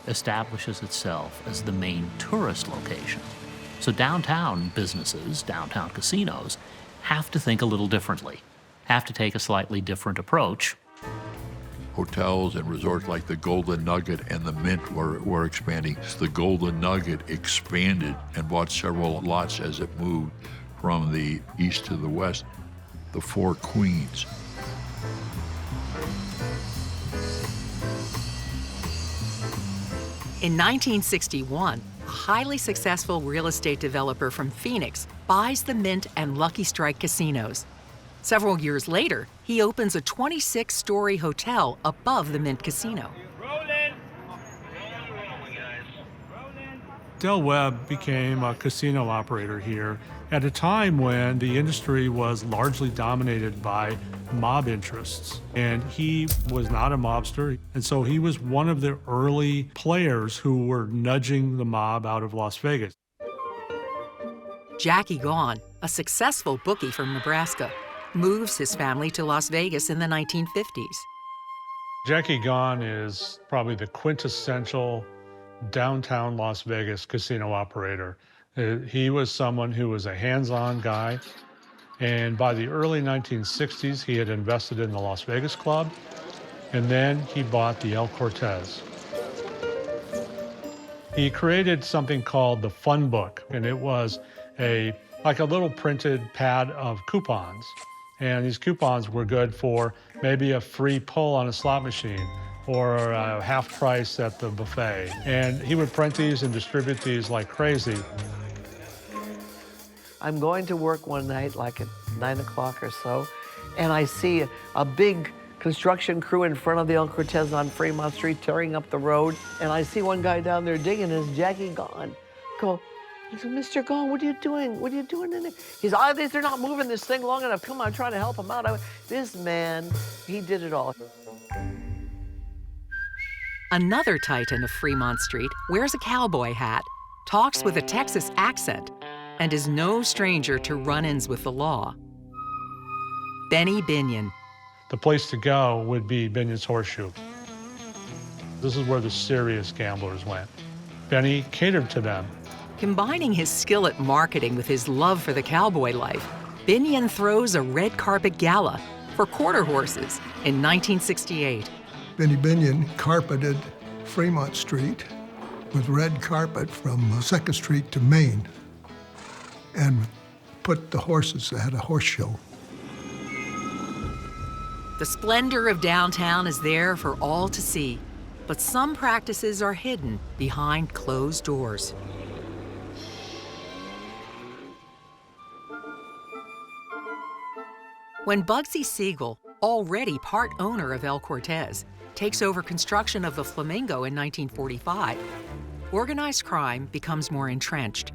establishes itself as the main tourist location. So downtown businesses, downtown casinos, have to think a little differently, have to take a slightly different approach. Hotels and resorts like the Golden Nugget and the Mint were expanding. The Golden Nugget expanded and bought several lots as it moved from the east to the west. The Four Queens. In 1961, a highly successful real estate developer from Phoenix buys the Mint and Lucky Strike casinos. Several years later, he opens a 26-story hotel above the Mint Casino. Del Webb became a casino operator here at a time when the industry was largely dominated by mob interests. And he was not a mobster, and so he was one of the early players who were nudging the mob out of Las Vegas. Jackie Gaughan, a successful bookie from Nebraska, moves his family to Las Vegas in the 1950s. Jackie Gaughan is probably the quintessential downtown Las Vegas casino operator. He was someone who was a hands-on guy. And by the early 1960s, he had invested in the Las Vegas Club, and then he bought the El Cortez. He created something called the Fun Book, and it was like a little printed pad of coupons. And these coupons were good for maybe a free pull on a slot machine or a half price at the buffet. And he would print these and distribute these like crazy. I'm going to work one night, like at 9 o'clock or so, and I see a big construction crew in front of the El Cortez on Fremont Street tearing up the road, and I see one guy down there digging, and it's Jackie Gahn. I said, Mr. Gahn, what are you doing? What are you doing in there? He's, they're not moving this thing long enough. Come on, I'm trying to help him out. This man, he did it all. Another titan of Fremont Street wears a cowboy hat, talks with a Texas accent, and is no stranger to run-ins with the law. Benny Binion. The place to go would be Binion's Horseshoe. This is where the serious gamblers went. Benny catered to them. Combining his skill at marketing with his love for the cowboy life, Binion throws a red carpet gala for quarter horses in 1968. Benny Binion carpeted Fremont Street with red carpet from 2nd Street to Main and put the horses at a horse show. The splendor of downtown is there for all to see, but some practices are hidden behind closed doors. When Bugsy Siegel, already part owner of El Cortez, takes over construction of the Flamingo in 1945, organized crime becomes more entrenched.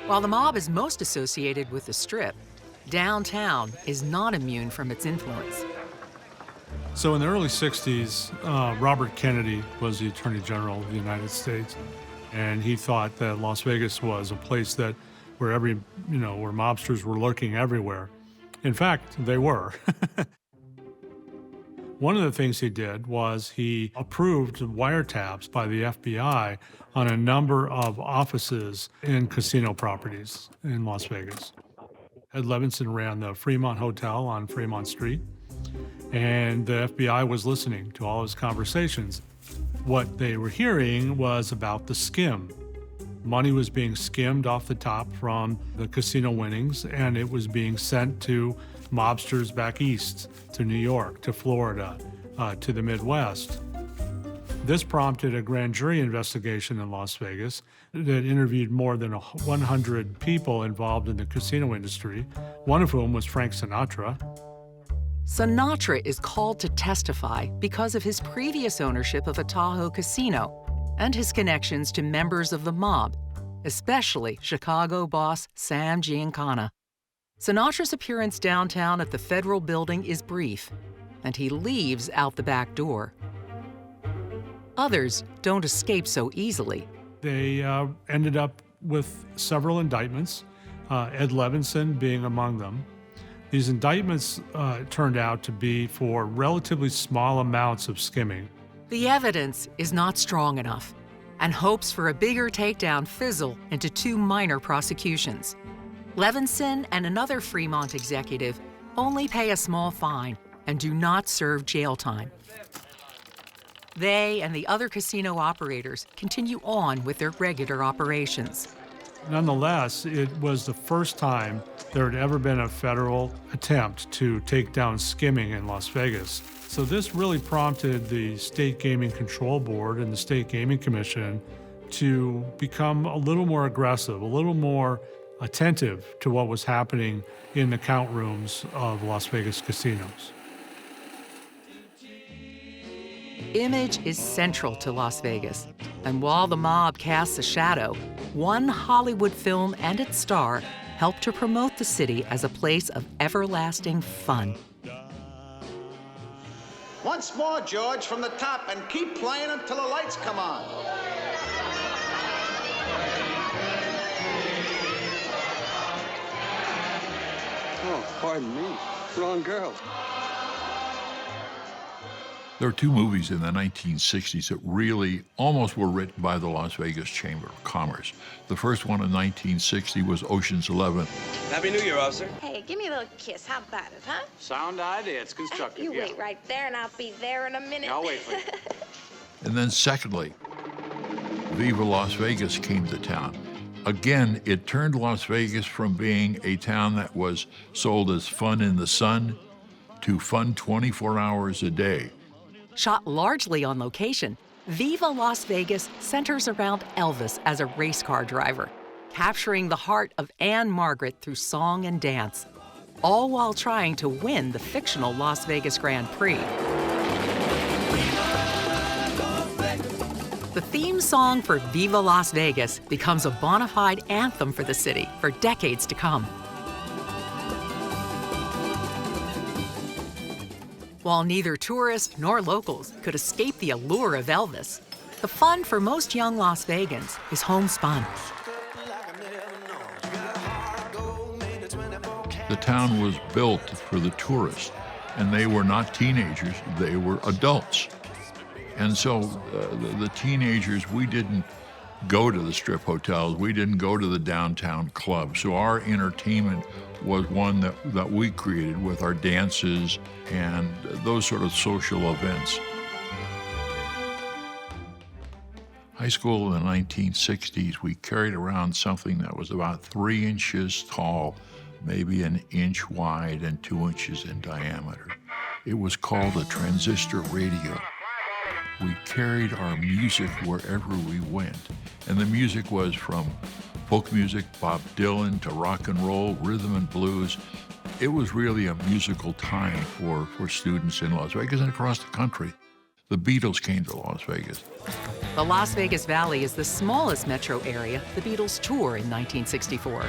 While the mob is most associated with the Strip, downtown is not immune from its influence. So in the early 60s, Robert Kennedy was the Attorney General of the United States, and he thought that Las Vegas was a place that where where mobsters were lurking everywhere. In fact, they were. One of the things he did was he approved wiretaps by the FBI on a number of offices in casino properties in Las Vegas. Ed Levinson ran the Fremont Hotel on Fremont Street, and the FBI was listening to all his conversations. What they were hearing was about the skim. Money was being skimmed off the top from the casino winnings, and it was being sent to mobsters back east, to New York, to Florida, to the Midwest. This prompted a grand jury investigation in Las Vegas that interviewed more than 100 people involved in the casino industry, one of whom was Frank Sinatra. Sinatra is called to testify because of his previous ownership of a Tahoe casino and his connections to members of the mob, especially Chicago boss Sam Giancana. Sinatra's appearance downtown at the Federal Building is brief, and he leaves out the back door. Others don't escape so easily. They ended up with several indictments, Ed Levinson being among them. These indictments turned out to be for relatively small amounts of skimming. The evidence is not strong enough, and hopes for a bigger takedown fizzle into 2 minor prosecutions. Levinson and another Fremont executive only pay a small fine and do not serve jail time. They and the other casino operators continue on with their regular operations. Nonetheless, it was the first time there had ever been a federal attempt to take down skimming in Las Vegas. So this really prompted the State Gaming Control Board and the State Gaming Commission to become a little more aggressive, a little more attentive to what was happening in the count rooms of Las Vegas casinos. Image is central to Las Vegas, and while the mob casts a shadow, one Hollywood film and its star helped to promote the city as a place of everlasting fun. Once more, George, from the top, and keep playing until the lights come on. Oh, pardon me. Wrong girl. There were two movies in the 1960s that really almost were written by the Las Vegas Chamber of Commerce. The first one in 1960 was Ocean's 11. Happy New Year, officer. Hey, give me a little kiss. How about it, huh? Sound idea. It's constructive. You yeah. wait right there, and I'll be there in a minute. Yeah, I'll wait for you. And then secondly, Viva Las Vegas came to town. Again, it turned Las Vegas from being a town that was sold as fun in the sun to fun 24 hours a day. Shot largely on location, Viva Las Vegas centers around Elvis as a race car driver, capturing the heart of Anne Margaret through song and dance, all while trying to win the fictional Las Vegas Grand Prix. The theme song for Viva Las Vegas becomes a bona fide anthem for the city for decades to come. While neither tourists nor locals could escape the allure of Elvis, the fun for most young Las Vegans is homespun. The town was built for the tourists, and they were not teenagers, they were adults. And so the teenagers, we didn't go to the strip hotels, we didn't go to the downtown clubs. So our entertainment was one that we created with our dances and those sort of social events. High school in the 1960s, we carried around something that was about 3 inches tall, maybe an inch wide and 2 inches in diameter. It was called a transistor radio. We carried our music wherever we went, and the music was from folk music, Bob Dylan, to rock and roll, rhythm and blues. It was really a musical time for students in Las Vegas and across the country. The Beatles came to Las Vegas. The Las Vegas Valley is the smallest metro area the Beatles toured in 1964.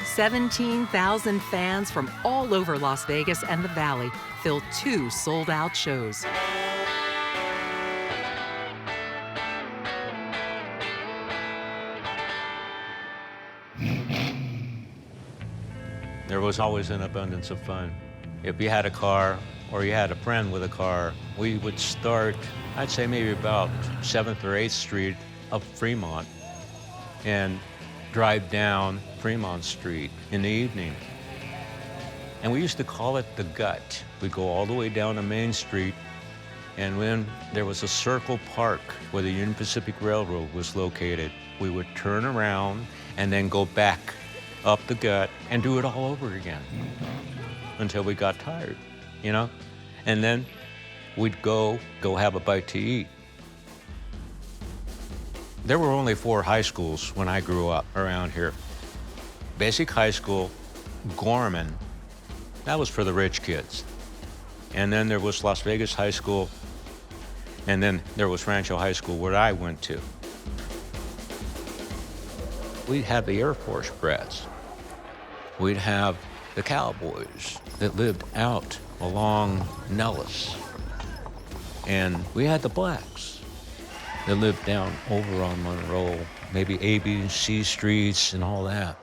17,000 fans from all over Las Vegas and the Valley filled 2 sold-out shows. There was always an abundance of fun. If you had a car or you had a friend with a car, we would start, I'd say maybe about 7th or 8th Street up Fremont and drive down Fremont Street in the evening. And we used to call it the Gut. We'd go all the way down to Main Street, and when there was a Circle Park where the Union Pacific Railroad was located, we would turn around and then go back up the Gut and do it all over again until we got tired, you know? And then we'd go have a bite to eat. There were only 4 high schools when I grew up around here. Basic High School, Gorman, that was for the rich kids. And then there was Las Vegas High School, and then there was Rancho High School where I went to. We'd have the Air Force brats. We'd have the cowboys that lived out along Nellis. And we had the blacks that lived down over on Monroe, maybe A, B, and C streets and all that.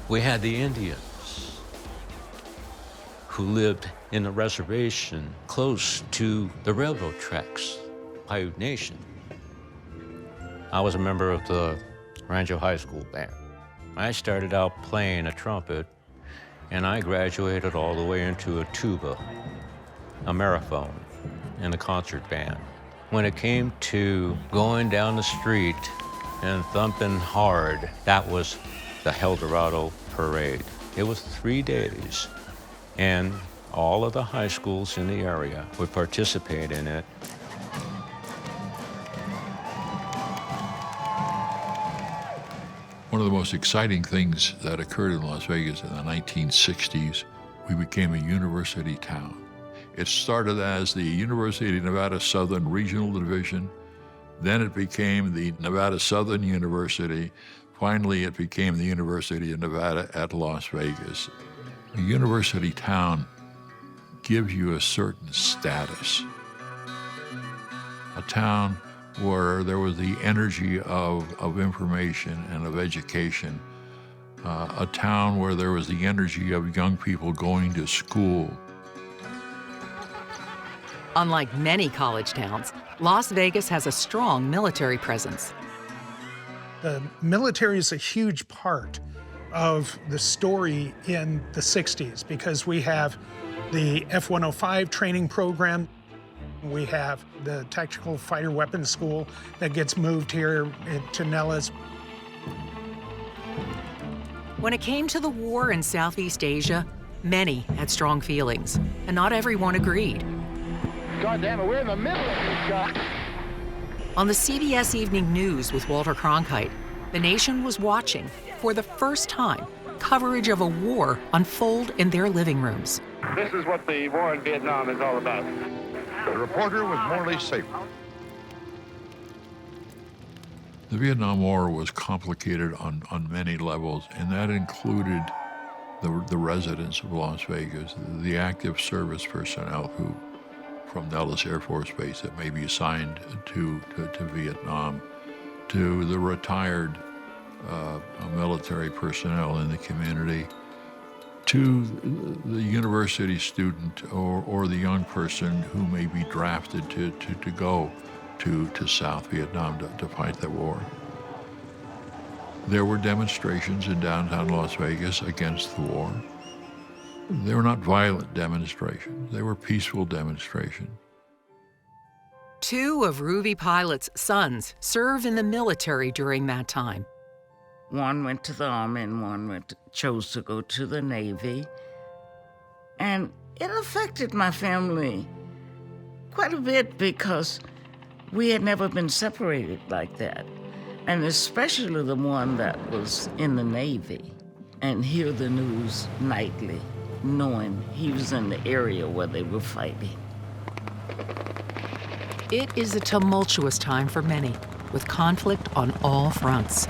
We had the Indians who lived in the reservation close to the railroad tracks, Paiute Nation. I was a member of the Rancho High School band. I started out playing a trumpet, and I graduated all the way into a tuba, a maraphone, and a concert band. When it came to going down the street and thumping hard, that was the El Dorado Parade. It was 3 days, and all of the high schools in the area would participate in it. One of the most exciting things that occurred in Las Vegas in the 1960s, we became a university town. It started as the University of Nevada Southern Regional Division. Then it became the Nevada Southern University. Finally, it became the University of Nevada at Las Vegas. A university town gives you a certain status. A town where there was the energy of information and of education. A town where there was the energy of young people going to school. Unlike many college towns, Las Vegas has a strong military presence. The military is a huge part of the story in the 60s because we have the F-105 training program. We have the Tactical Fighter Weapons School that gets moved here to Nellis. When it came to the war in Southeast Asia, many had strong feelings, and not everyone agreed. God damn it, we're in the middle of this shot. On the CBS Evening News with Walter Cronkite, the nation was watching, for the first time, coverage of a war unfold in their living rooms. This is what the war in Vietnam is all about. The reporter was morally safe. The Vietnam War was complicated on many levels, and that included the residents of Las Vegas, the active service personnel who, from Nellis Air Force Base, that may be assigned to Vietnam, to the retired military personnel in the community, to the university student or the young person who may be drafted to go to South Vietnam to fight the war. There were demonstrations in downtown Las Vegas against the war. They were not violent demonstrations. They were peaceful demonstrations. Two of Ruby Pilot's sons served in the military during that time. One went to the Army and one chose to go to the Navy. And it affected my family quite a bit because we had never been separated like that. And especially the one that was in the Navy and hear the news nightly, knowing he was in the area where they were fighting. It is a tumultuous time for many, with conflict on all fronts.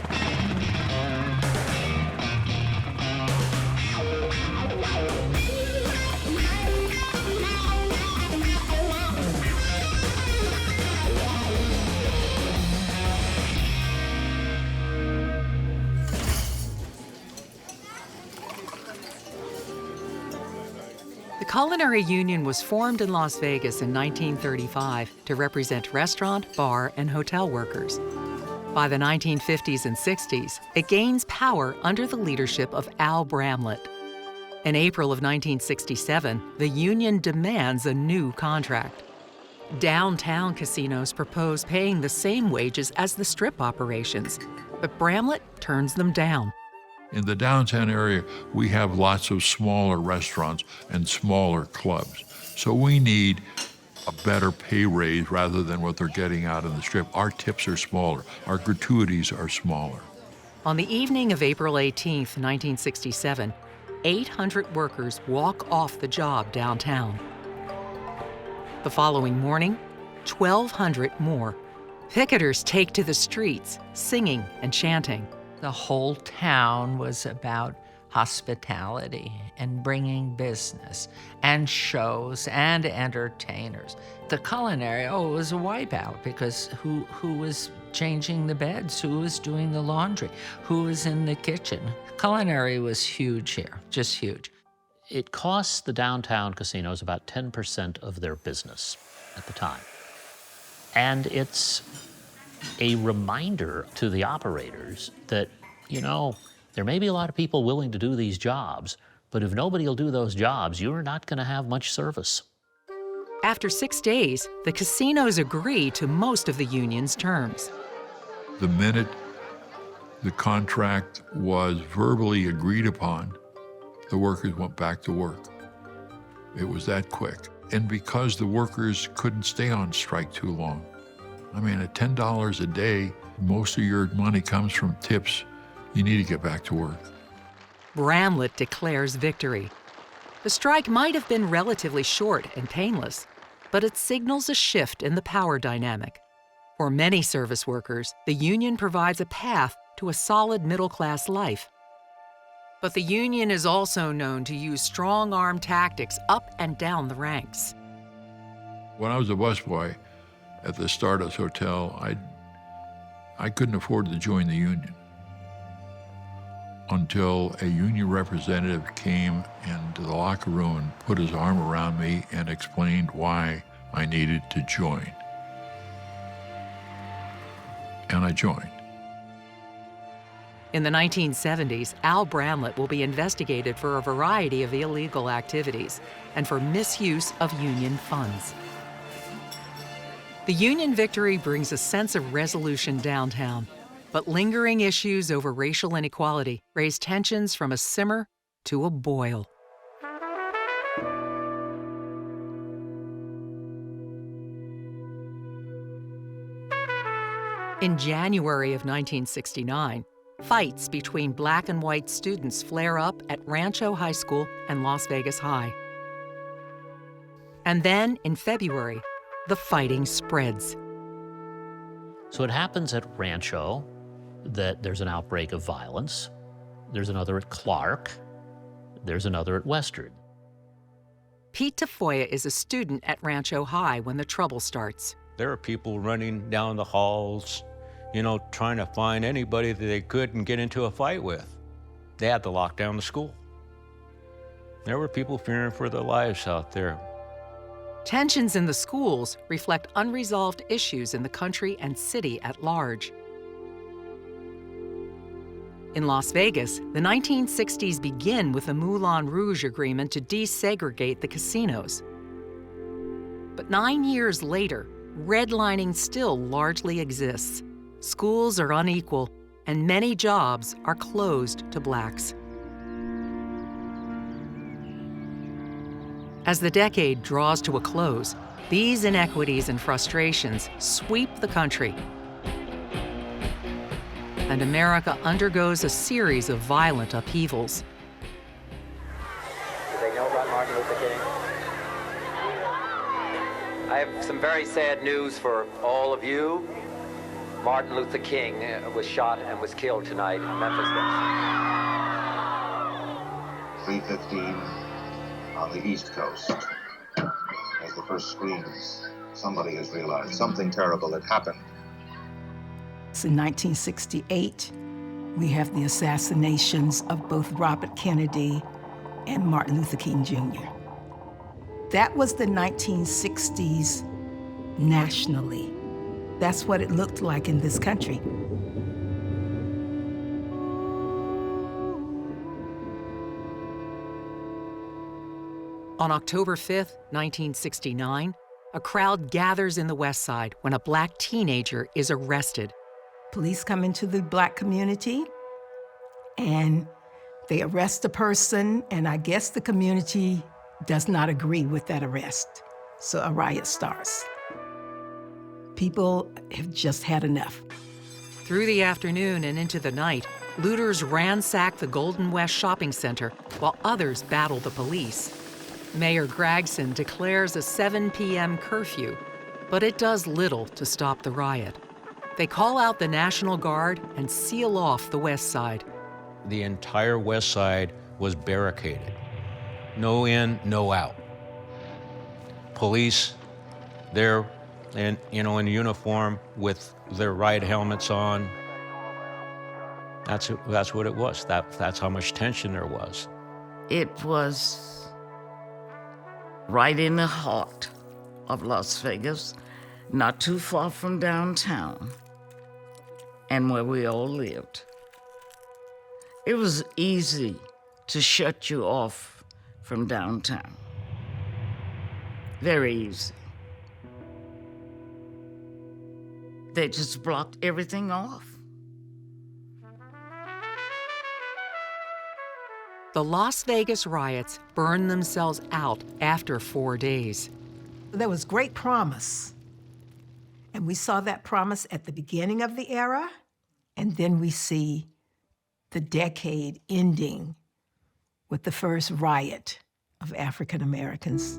The Culinary Union was formed in Las Vegas in 1935 to represent restaurant, bar, and hotel workers. By the 1950s and 60s, it gains power under the leadership of Al Bramlett. In April of 1967, the union demands a new contract. Downtown casinos propose paying the same wages as the strip operations, but Bramlett turns them down. In the downtown area, we have lots of smaller restaurants and smaller clubs. So we need a better pay raise rather than what they're getting out in the strip. Our tips are smaller. Our gratuities are smaller. On the evening of April 18, 1967, 800 workers walk off the job downtown. The following morning, 1,200 more. Picketers take to the streets, singing and chanting. The whole town was about hospitality and bringing business and shows and entertainers. The culinary, it was a wipeout because who was changing the beds, who was doing the laundry, who was in the kitchen. Culinary was huge here, just huge. It costs the downtown casinos about 10% of their business at the time. And it's a reminder to the operators that, there may be a lot of people willing to do these jobs, but if nobody will do those jobs, you're not going to have much service. After 6 days, the casinos agree to most of the union's terms. The minute the contract was verbally agreed upon, the workers went back to work. It was that quick. And because the workers couldn't stay on strike too long, at $10 a day, most of your money comes from tips. You need to get back to work. Bramlett declares victory. The strike might have been relatively short and painless, but it signals a shift in the power dynamic. For many service workers, the union provides a path to a solid middle-class life. But the union is also known to use strong-arm tactics up and down the ranks. When I was a busboy at the Stardust Hotel, I couldn't afford to join the union until a union representative came into the locker room and put his arm around me and explained why I needed to join. And I joined. In the 1970s, Al Bramlett will be investigated for a variety of illegal activities and for misuse of union funds. The Union victory brings a sense of resolution downtown, but lingering issues over racial inequality raise tensions from a simmer to a boil. In January of 1969, fights between black and white students flare up at Rancho High School and Las Vegas High. And then, in February, the fighting spreads. So it happens at Rancho that there's an outbreak of violence. There's another at Clark. There's another at Western. Pete Tafoya is a student at Rancho High when the trouble starts. There are people running down the halls, trying to find anybody that they could and get into a fight with. They had to lock down the school. There were people fearing for their lives out there. Tensions in the schools reflect unresolved issues in the country and city at large. In Las Vegas, the 1960s begin with the Moulin Rouge agreement to desegregate the casinos. But 9 years later, redlining still largely exists. Schools are unequal, and many jobs are closed to blacks. As the decade draws to a close, these inequities and frustrations sweep the country. And America undergoes a series of violent upheavals. Do they know about Martin Luther King? I have some very sad news for all of you. Martin Luther King was shot and was killed tonight in Memphis. 3:15 on the East Coast. As the first screams, somebody has realized something terrible had happened. In 1968, we have the assassinations of both Robert Kennedy and Martin Luther King Jr. That was the 1960s nationally. That's what it looked like in this country. On October 5th, 1969, a crowd gathers in the West Side when a black teenager is arrested. Police come into the black community and they arrest a person, and I guess the community does not agree with that arrest. So a riot starts. People have just had enough. Through the afternoon and into the night, looters ransack the Golden West Shopping Center while others battle the police. Mayor Gregson declares a 7 p.m. curfew, but it does little to stop the riot. They call out the National Guard and seal off the West Side. The entire West Side was barricaded. No in, no out. Police, they're in uniform with their riot helmets on. That's what it was. That's how much tension there was. It was right in the heart of Las Vegas, not too far from downtown, and where we all lived. It was easy to shut you off from downtown. Very easy. They just blocked everything off. The Las Vegas riots burned themselves out after 4 days. There was great promise. And we saw that promise at the beginning of the era, and then we see the decade ending with the first riot of African Americans.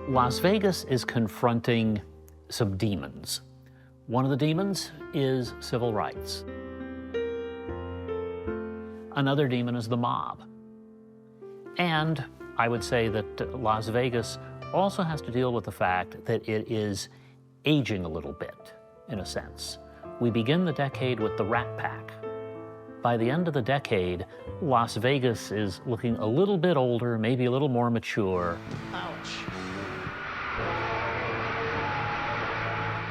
Las Vegas is confronting some demons. One of the demons is civil rights. Another demon is the mob. And I would say that Las Vegas also has to deal with the fact that it is aging a little bit, in a sense. We begin the decade with the Rat Pack. by the end of the decade, Las Vegas is looking a little bit older, maybe a little more mature.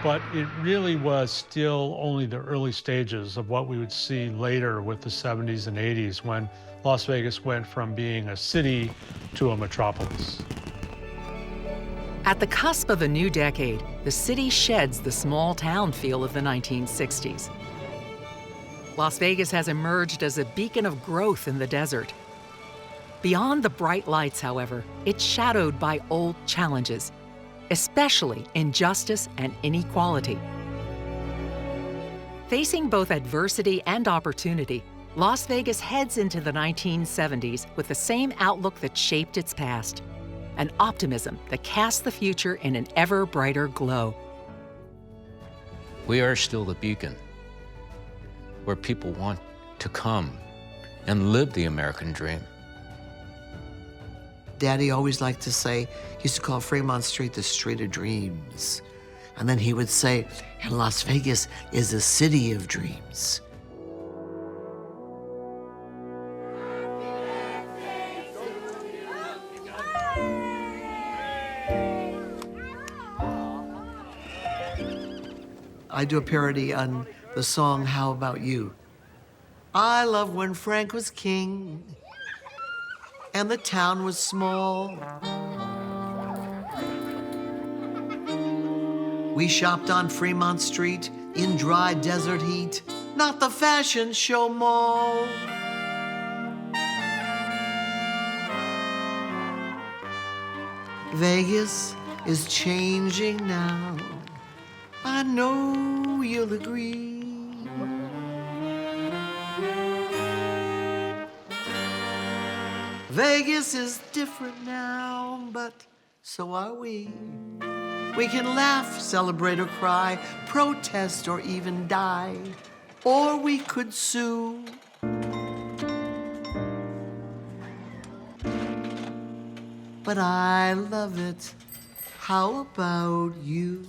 But it really was still only the early stages of what we would see later with the 70s and 80s when Las Vegas went from being a city to a metropolis. At the cusp of a new decade, the city sheds the small town feel of the 1960s. Las Vegas has emerged as a beacon of growth in the desert. Beyond the bright lights, however, it's shadowed by old challenges, especially injustice and inequality. Facing both adversity and opportunity, Las Vegas heads into the 1970s with the same outlook that shaped its past, an optimism that casts the future in an ever brighter glow. We are still the beacon where people want to come and live the American dream. Daddy always liked to say, he used to call Fremont Street the Street of Dreams. And then he would say, and Las Vegas is a city of dreams. I do a parody on the song, How About You? I love when Frank was king and the town was small. We shopped on Fremont Street in dry desert heat, not the fashion show mall. Vegas is changing now. I know you'll agree. Vegas is different now, but so are we. We can laugh, celebrate or cry, protest or even die, or we could sue. But I love it. How about you?